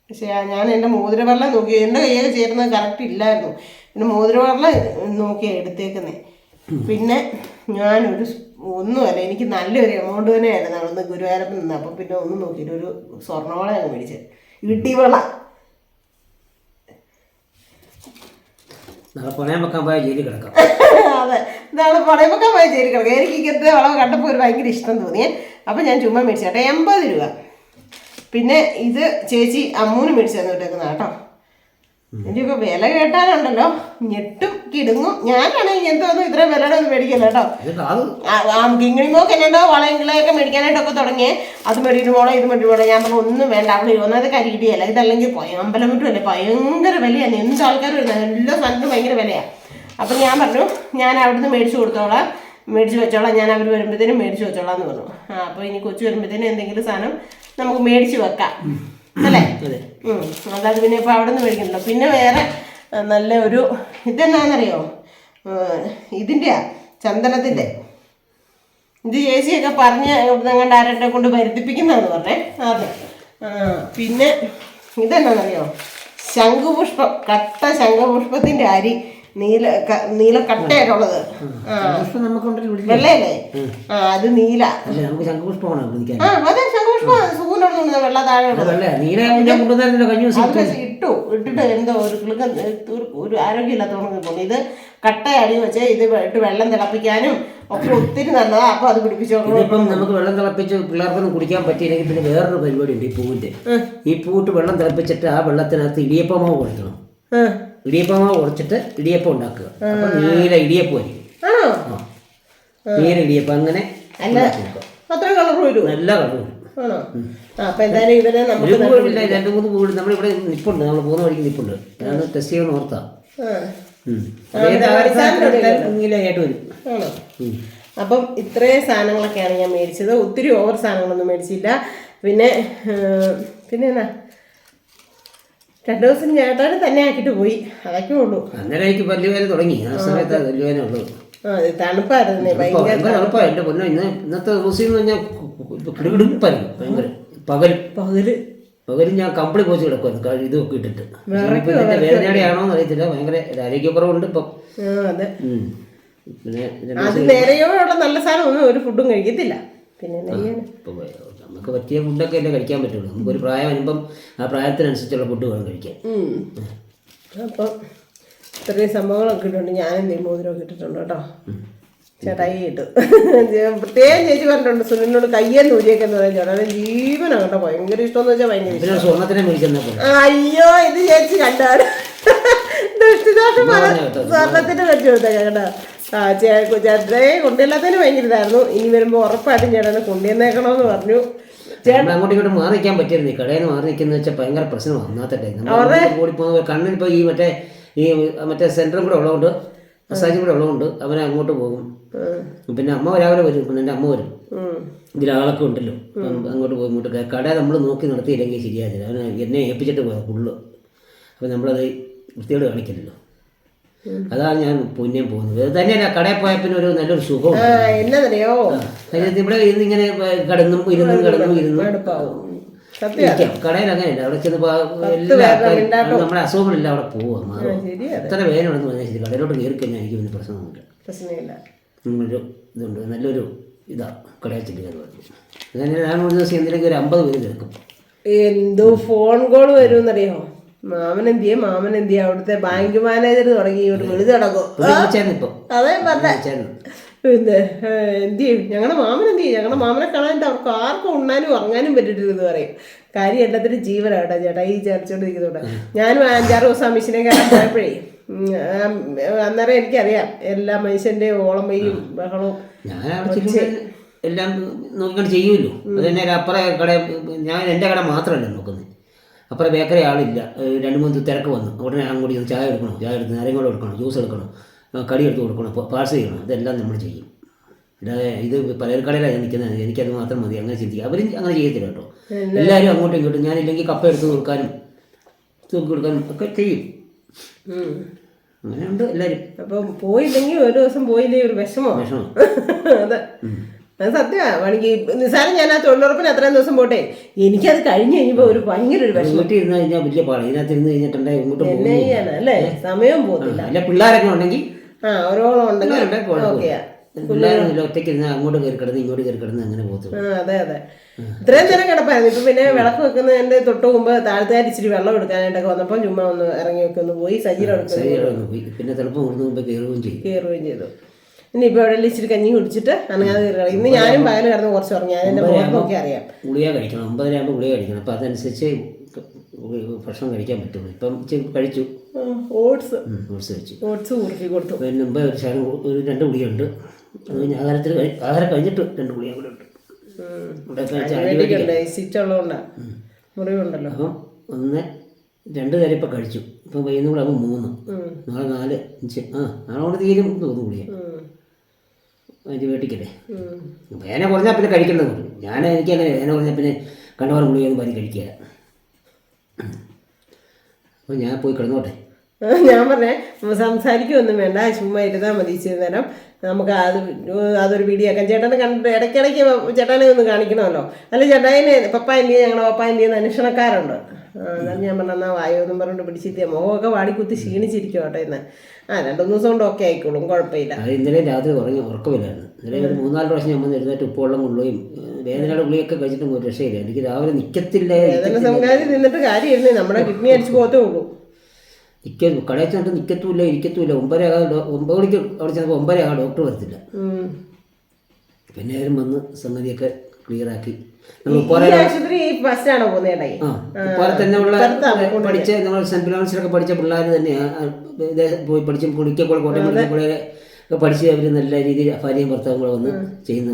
പക്ഷേ ഞാൻ എൻ്റെ മോതിരവെള്ളം നോക്കി, എൻ്റെ കയ്യിൽ ചേരുന്നത് കറക്റ്റ് ഇല്ലായിരുന്നു. പിന്നെ മോതിരവെള്ളം നോക്കിയാണ് എടുത്തേക്കുന്നത്. പിന്നെ ഞാനൊരു ഒന്നുമല്ല, എനിക്ക് നല്ലൊരു എമൗണ്ട് തന്നെയായിരുന്നു അവിടുന്ന് ഗുരുവായൂരപ്പം നിന്ന്. അപ്പം പിന്നെ ഒന്നും നോക്കിയിട്ട് ഒരു സ്വർണ്ണവള അങ്ങ് മേടിച്ചത്, ഇടിവള. നാളെ പണയം വെക്കാൻ പോയാൽ ജയിലിൽ കിടക്കാം. അതെ, നാളെ പണയം വെക്കാൻ പോയാൽ ജയിലിൽ കിടക്കാം. എനിക്ക് ഇങ്ങനത്തെ വളവ് കണ്ടപ്പോൾ ഒരു ഭയങ്കര ഇഷ്ടം തോന്നിയേ. അപ്പം ഞാൻ ചുമ്മാ മേടിച്ചു കേട്ടോ, 80 രൂപ. പിന്നെ ഇത് ചേച്ചി അമ്മൂന് മേടിച്ചു തന്നു വിട്ടേക്കുന്ന കേട്ടോ. എനിക്കിപ്പോൾ വില കേട്ടാലുണ്ടല്ലോ ഞെട്ടും കിടുങ്ങും. ഞാനാണെങ്കിൽ എന്തോന്നും ഇത്രയും വിലയുടെ ഒന്നും മേടിക്കില്ല കേട്ടോ. കിങ്ങിണിമോക്ക് എന്നോ വളയും കിളയൊക്കെ മേടിക്കാനായിട്ടൊക്കെ തുടങ്ങിയേ. അത് മേടിയിട്ട് പോണോ ഇത് മേടിട്ട് പോണോ. ഞാൻ പറഞ്ഞു ഒന്നും വേണ്ട, അവിടെ ഒന്നത് കരിയിടിയല്ല. ഇതല്ലെങ്കിൽ അമ്പലം വിട്ടുമല്ലേ ഭയങ്കര വിലയാണ്. എന്ത് ആൾക്കാർ വരുന്നത് എല്ലാ സ്ഥലത്തും ഭയങ്കര വിലയാണ്. അപ്പം ഞാൻ പറഞ്ഞു ഞാൻ അവിടുന്ന് മേടിച്ചു കൊടുത്തോളാം, മേടിച്ച് വെച്ചോളാം. ഞാൻ അവർ വരുമ്പോഴത്തേനും മേടിച്ച് വെച്ചോളാം എന്ന് പറഞ്ഞു. അപ്പോൾ ഇനി കൊച്ചു വരുമ്പോഴത്തേനും എന്തെങ്കിലും സാധനം നമുക്ക് മേടിച്ച് വെക്കാം അല്ലേ. അതായത് പിന്നെ ഇപ്പോൾ അവിടെ നിന്ന് മേടിക്കണല്ലോ. പിന്നെ വേറെ നല്ല ഒരു ഇതെന്നാന്നറിയോ, ഇതിൻ്റെയാ ചന്ദനത്തിൻ്റെ. ഇത് ചേച്ചിയൊക്കെ പറഞ്ഞ് ഇവിടുന്ന് ആരുടെ കൊണ്ട് വരുത്തിപ്പിക്കുന്നതെന്ന് പറഞ്ഞേ. അതെ. പിന്നെ ഇതെന്നാന്നറിയോ, ശംഖുപുഷ്പം, കട്ട ശംഖുപുഷ്പത്തിൻ്റെ അരി, നീല കട്ടയായിട്ടുള്ളത്. വെള്ളയല്ലേ? അത് നീല. അതെ, ശംഖുപുഷ്പം സൂനുണ്ട്, വെള്ള താഴെ ഇട്ടിട്ട് എന്തോ ഒരു ആരോഗ്യമില്ലാത്തവണ്ണം തോന്നി. ഇത് കട്ട അടി വെച്ച് ഇത് ഇട്ട് വെള്ളം തിളപ്പിക്കാനും ഒക്കെ ഒത്തിരി നല്ലതാ. അപ്പൊ അത് പിടിപ്പിച്ചോളൂ. ഇപ്പം നമുക്ക് വെള്ളം തിളപ്പിച്ച് പിള്ളേർക്കൊന്നും കുടിക്കാൻ പറ്റിയില്ലെങ്കിൽ പിന്നെ വേറൊരു പരിപാടി ഉണ്ട്. ഈ പൂവിന്റെ ഈ പൂവിട്ട് വെള്ളം തിളപ്പിച്ചിട്ട് ആ വെള്ളത്തിനകത്ത് ഇടിയപ്പമാവ് കൊടുക്കണം. ഇടിയപ്പമാവ് കുറച്ചിട്ട് ഇടിയപ്പം ഉണ്ടാക്കുക. അപ്പൊ നീല ഇടിയപ്പം ആയിരിക്കും. നീല ഇടിയപ്പം. അങ്ങനെ നല്ല കളർ വരും. 2-3 പൂവ് നമ്മളിവിടെ നിപ്പുണ്ട്. നമ്മൾ പോകുന്ന വഴിക്ക് നിപ്പുണ്ട്. ഞാൻ ടെസ്റ്റ് ചെയ്യണം ഓർത്താ. നീലയായിട്ട് വരും. അപ്പം ഇത്രയും സാധനങ്ങളൊക്കെയാണ് ഞാൻ മേടിച്ചത്. ഒത്തിരി ഓവർ സാധനങ്ങളൊന്നും മേടിച്ചില്ല. പിന്നെ എന്നാ 2 ദിവസം ചേട്ടാൻ തന്നെ ആക്കിയിട്ട് പോയി. അതൊക്കെ ഉള്ളൂ. അന്നേരം എനിക്ക് പല്ലുവേദന തുടങ്ങി. ആ സമയത്ത് പല്ലുവേദന ഉള്ളൂ. തണുപ്പായിരുന്നു, ഭയങ്കര തണുപ്പാണ്. എൻ്റെ പൊന്നോ, ഇന്നത്തെ ദിവസം എന്ന് പറഞ്ഞാൽ കിടുകിടുപ്പായിരുന്നു. ഭയങ്കര പകലും ഞാൻ കമ്പിളി പോച്ച് കിടക്കുമായിരുന്നു ഇതൊക്കെ ഇട്ടിട്ട്. വേദനയുടെയാണോന്ന് അറിയത്തില്ല. ഭയങ്കര ആരോഗ്യക്കുറവുണ്ട് ഇപ്പം. പിന്നെ അത് നേരെയോടുള്ള നല്ല സാധനം ഒന്നും ഒരു ഫുഡും കഴിക്കത്തില്ല. പിന്നെ നമുക്ക് പറ്റിയ ഫുഡൊക്കെ അല്ലേ കഴിക്കാൻ പറ്റുള്ളൂ. നമുക്കൊരു പ്രായം വരുമ്പം ആ പ്രായത്തിനനുസരിച്ചുള്ള ഫുഡ് വേണം കഴിക്കാൻ. അപ്പം ഇത്രയും സംഭവങ്ങളൊക്കെ ഇട്ടിട്ടുണ്ട്. ഞാനെന്തേ മോതിരമൊക്കെ ഇട്ടിട്ടുണ്ട് കേട്ടോ. ചേട്ടായി ഇട്ടു. പ്രത്യേകം ചേച്ചി പറഞ്ഞിട്ടുണ്ട് സുനിലിനോട് കയ്യെന്ന് ഊരിയൊക്കെന്ന് പറയാൻ. ചേട്ടാ ജീവനാണ് കേട്ടോ. ഭയങ്കര ഇഷ്ടമെന്ന് വെച്ചാൽ ഭയങ്കര ഇഷ്ടം. അയ്യോ ഇത് ചേച്ചി കണ്ടാണ് ദുഷ്ടിദോഷം സ്വർണത്തിന് വെച്ചു കൊടുത്താ കേട്ടോ. ചേട്ടനെ കൊണ്ടുവല്ലാത്തതിന് ഭയങ്കര ഇതായിരുന്നു. ഇനി വരുമ്പോൾ ഉറപ്പായിട്ടും ചേട്ടനെ കൊണ്ടുവന്നേക്കണമെന്ന് പറഞ്ഞു. അങ്ങോട്ടും ഇങ്ങോട്ടും മാറി നിൽക്കാൻ പറ്റിയിരുന്നു. കടയിൽ നിന്ന് മാറി നിൽക്കുന്ന വെച്ചാൽ ഭയങ്കര പ്രശ്നമാണ്. ഒന്നാമത്തെ ടൈം കൂടി പോകുന്നത് കണ്ണിനിപ്പോൾ മറ്റേ സെൻറ്ററും കൂടെ ഉള്ളതുകൊണ്ട് മസാജും കൂടെ ഉള്ളതുകൊണ്ട് അവനെ അങ്ങോട്ട് പോകും. പിന്നെ അമ്മ രാവിലെ വരും. പിന്നെ എൻ്റെ അമ്മ വരും. ഇതിലാളൊക്കെ ഉണ്ടല്ലോ. അങ്ങോട്ട് പോയി ഇങ്ങോട്ട് കട നമ്മൾ നോക്കി നടത്തിയില്ലെങ്കിൽ ശരിയാകില്ല. അവന് എന്നെ ഏൽപ്പിച്ചിട്ട് പോയാൽ ഫുള്ള്. അപ്പോൾ നമ്മളത് വൃത്തിയോട് കാണിക്കില്ലല്ലോ. അതാണ് ഞാൻ പുണ്യം പോകുന്നത്. അത് തന്നെയല്ല കടയിൽ പോയാൽ പിന്നെ ഒരു നല്ലൊരു സുഖം എന്നറിയോ. ഇവിടെ ഇരുന്ന് ഇങ്ങനെ കിടന്നും കടയിൽ അങ്ങനെയല്ല. അവിടെ ചെന്ന് എല്ലാ ആൾക്കാരും നമ്മുടെ അസുഖങ്ങളില്ല അവിടെ പോവാ മാറും. എത്ര വേദനയാണെന്ന് പറഞ്ഞാൽ ശരി കടയിലോട്ട് കയറി കഴിഞ്ഞാൽ എനിക്ക് പിന്നെ പ്രശ്നമൊന്നുമില്ല. ഒരു ഇതുണ്ട് നല്ലൊരു ഇതാണ് കടയിൽ ചെല്ലുക എന്ന് പറഞ്ഞു. അങ്ങനെ ഞാൻ ഒരു ദിവസം എന്തിനൊക്കെ ഒരു 50 പേര് കേൾക്കും. എന്തോ ഫോൺ കോൾ വരുമെന്നറിയോ. മാമനെന്തിയെ അവിടുത്തെ ബാങ്ക് മാനേജർ തുടങ്ങി ഇവിടെ വിളിച്ചു നടക്കും. അതേ പറഞ്ഞ പിന്നെ എന്തിയും ഞങ്ങളുടെ മാമനെ കാണാൻ അവർക്ക് ആർക്കും ഉണ്ണാനും ഉറങ്ങാനും പറ്റിട്ടില്ലെന്ന് പറയും. കാര്യം എല്ലാത്തിനും ജീവനാട്ടോ ചേട്ടാ ഈ ചേർച്ചോണ്ടിരിക്കുന്നോണ്ട്. ഞാനും 5-6 ദിവസം ആ മിഷനെ കയറാൻ പോയപ്പോഴേ അന്നേരം എനിക്കറിയാം എല്ലാ മനുഷ്യന്റെ ഓളമയും ബഹളവും. എല്ലാം നോക്കിക്കൊണ്ട് ചെയ്യുമല്ലോ. അത് തന്നെ അപ്പുറം കട ഞാൻ എൻ്റെ കട മാത്രമല്ല നോക്കുന്നത്. അപ്പുറം ബേക്കറി ആളില്ല. 2-3 തിരക്ക് വന്നു. ഉടനെ അങ്ങോട്ട് ചായ എടുക്കണം, ചായ എടുത്ത് നാരങ്ങ എടുക്കണം, ജ്യൂസ് എടുക്കണം, കടി എടുത്ത് കൊടുക്കണം, പാഴ്സൽ ചെയ്യണം. ഇതെല്ലാം നമ്മൾ ചെയ്യും. അല്ലാതെ ഇത് പലചരക്കടയിലാണ് നിൽക്കുന്നത്. എനിക്കത് മാത്രം മതി അങ്ങനെ ചിന്തിക്കുക. അവരും അങ്ങനെ ചെയ്യത്തില്ല കേട്ടോ. എല്ലാവരും അങ്ങോട്ടും ഇങ്ങോട്ടും ഞാനില്ലെങ്കിൽ കപ്പ എടുത്ത് കൊടുക്കാനും തൂക്കി കൊടുക്കാനും ഒക്കെ ചെയ്യും. അങ്ങനെയുണ്ട് എല്ലാവരും. അപ്പം പോയില്ലെങ്കിൽ ഒരു ദിവസം പോയില്ലെങ്കിൽ ഒരു വിഷമോ. അതെ അത് സത്യമാണ്. വേണമെങ്കിൽ നിസ്സാരം ഞാൻ ആ തൊഴിലുറപ്പിന് അത്രയും ദിവസം പോട്ടെ എനിക്കത് കഴിഞ്ഞ് കഴിഞ്ഞപ്പോൾ ഒരു ഭയങ്കര ഒരു വിഷമം. വീട്ടിൽ ഇരുന്ന് കഴിഞ്ഞാൽ വലിയ പാടാണ്. ഇതിനകത്ത് ഇരുന്ന് കഴിഞ്ഞിട്ടുണ്ടെങ്കിൽ ഇങ്ങോട്ട് അല്ലേ സമയവും പോകുന്നില്ല. അല്ല പിള്ളേരൊക്കെ ഉണ്ടെങ്കിൽ ഓരോളം ഉണ്ടെങ്കിൽ ഒറ്റയ്ക്ക് ഇരുന്ന് അങ്ങോട്ട് കയറി കിടന്ന് ഇങ്ങോട്ട് കയറി കിടന്ന് അങ്ങനെ പോകും. അതെ ഇത്രയും നേരം കിടപ്പായിരുന്നു. ഇപ്പം പിന്നെ വിളക്ക് വെക്കുന്നതിൻ്റെ തൊട്ട് മുമ്പ് താഴത്തേക്ക് ഇച്ചിരി വെള്ളം എടുക്കാനായിട്ടൊക്കെ വന്നപ്പോൾ ചുമ്മാ ഒന്ന് ഇറങ്ങി ഒക്കെ ഒന്ന് പോയി സജീരം പോയി. പിന്നെ ചിലപ്പോൾ കൊടുത്തു മുമ്പ് കയറുകയും ചെയ്തു. ഇനിയിപ്പോൾ എവിടെ ഇച്ചിരി കഞ്ഞി കുടിച്ചിട്ട് അനങ്ങാതെ കയറി. ഇന്ന് ഞാനും പകല് കിടന്ന് കുറച്ച് ഉറങ്ങി. അതിൻ്റെ നോക്കി അറിയാം. ഗുളിക കഴിക്കണം. 9:30 ആകുമ്പോൾ ഗുളിക കഴിക്കണം. അപ്പോൾ അതനുസരിച്ച് ഭക്ഷണം കഴിക്കാൻ പറ്റുള്ളൂ. ഇപ്പം കഴിച്ചു. ഓട്സ് കുറുക്കി കൊടുത്തു. പിന്നെ മുമ്പ് ഒരു 2 ഗുളിയുണ്ട്. അത് ആഹാരം കഴിഞ്ഞിട്ട് 2 ഗുളിയും കൂടെ ഉണ്ട്. മുറിവുണ്ടല്ലോ. അപ്പം 1, 2 തരം ഇപ്പം കഴിച്ചു. ഇപ്പം വൈകുന്നേരം കൂടെ ആകുമ്പോൾ 3, നാളെ 4, 5 നാളെ കൊണ്ട് തീരും തോന്നുന്നു ഗുളിയ. ആൻറ്റിബയോട്ടിക്കല്ലേ. വേന കുറഞ്ഞാൽ പിന്നെ കഴിക്കേണ്ടത്. എനിക്കങ്ങനെ വേന കുറഞ്ഞാൽ പിന്നെ കണ്ടവാറും ഗുളിയൊന്നും പരി കഴിക്കുക. അപ്പോൾ ഞാൻ പോയി കിടന്നോട്ടെ. ഞാൻ പറഞ്ഞേ സംസാരിക്കുകയൊന്നും വേണ്ട, ചുമ്മാ ഇരുന്നാൽ മതി. ഇച്ചിരി നേരം നമുക്ക് അതൊരു വീഡിയോ ആക്കാം. ചേട്ടനെ കണ്ടിട്ട് ഇടയ്ക്കിടയ്ക്ക് ചേട്ടനെ ഒന്ന് കാണിക്കണമല്ലോ. അല്ല ചേട്ടായിന് പപ്പായൻ്റെ ഞങ്ങളുടെ പപ്പായൻ്റെ അന്വേഷണക്കാരുണ്ട്. എന്നാലും ഞാൻ പറഞ്ഞാൽ വായുവെന്നും പറഞ്ഞുകൊണ്ട് പിടിച്ചിരിക്കുക. മുഖമൊക്കെ വാടിക്കുത്തി ക്ഷീണിച്ചിരിക്കും കേട്ടോ. ഇന്ന് 2-3 ദിവസം കൊണ്ട് ഒക്കെ ആയിക്കോളും, കുഴപ്പമില്ല. ഇന്നലെ രാത്രി ഉറക്കമില്ലായിരുന്നു. ഇന്നലെ ഒരു 3-4 പ്രാവശ്യം നമ്മൾ എഴുന്നേറ്റ് ഉപ്പുവെള്ളം കൊള്ളുകയും വേദനയുടെ ഗുളിയൊക്കെ കഴിച്ചിട്ടും ഒരു രക്ഷയില്ല. എനിക്ക് രാവിലെ നിൽക്കത്തില്ല. വേദന സംഘാതി നിന്നിട്ട് കാര്യമായിരുന്നു. നമ്മുടെ കിഡ്നി അടിച്ച് പോകത്തേ ഉള്ളൂ. കടയിൽ ചെന്നിട്ട് നിൽക്കത്തുമില്ല, ഇരിക്കത്തുമില്ല. 9 മണിക്ക് അവിടെ ചെന്നപ്പോൾ 9 ഡോക്ടർ വരത്തില്ല. പിന്നെ ആരും വന്ന് സംഗതിയൊക്കെ ക്ലിയറാക്കി. പോലെ തന്നെ ഉള്ള പഠിച്ച നമ്മൾ സെന്റ് ഫിലോമിനസിലൊക്കെ പഠിച്ച പിള്ളേർ തന്നെയാണ് പോയി പഠിച്ച് കുടിക്കപ്പോൾ കോട്ടയം മെഡിക്കൽ ഒക്കെ പഠിച്ച് അവർ നല്ല രീതിയിൽ ഭാര്യയും ഭർത്താവും കൂടെ വന്ന് ചെയ്യുന്ന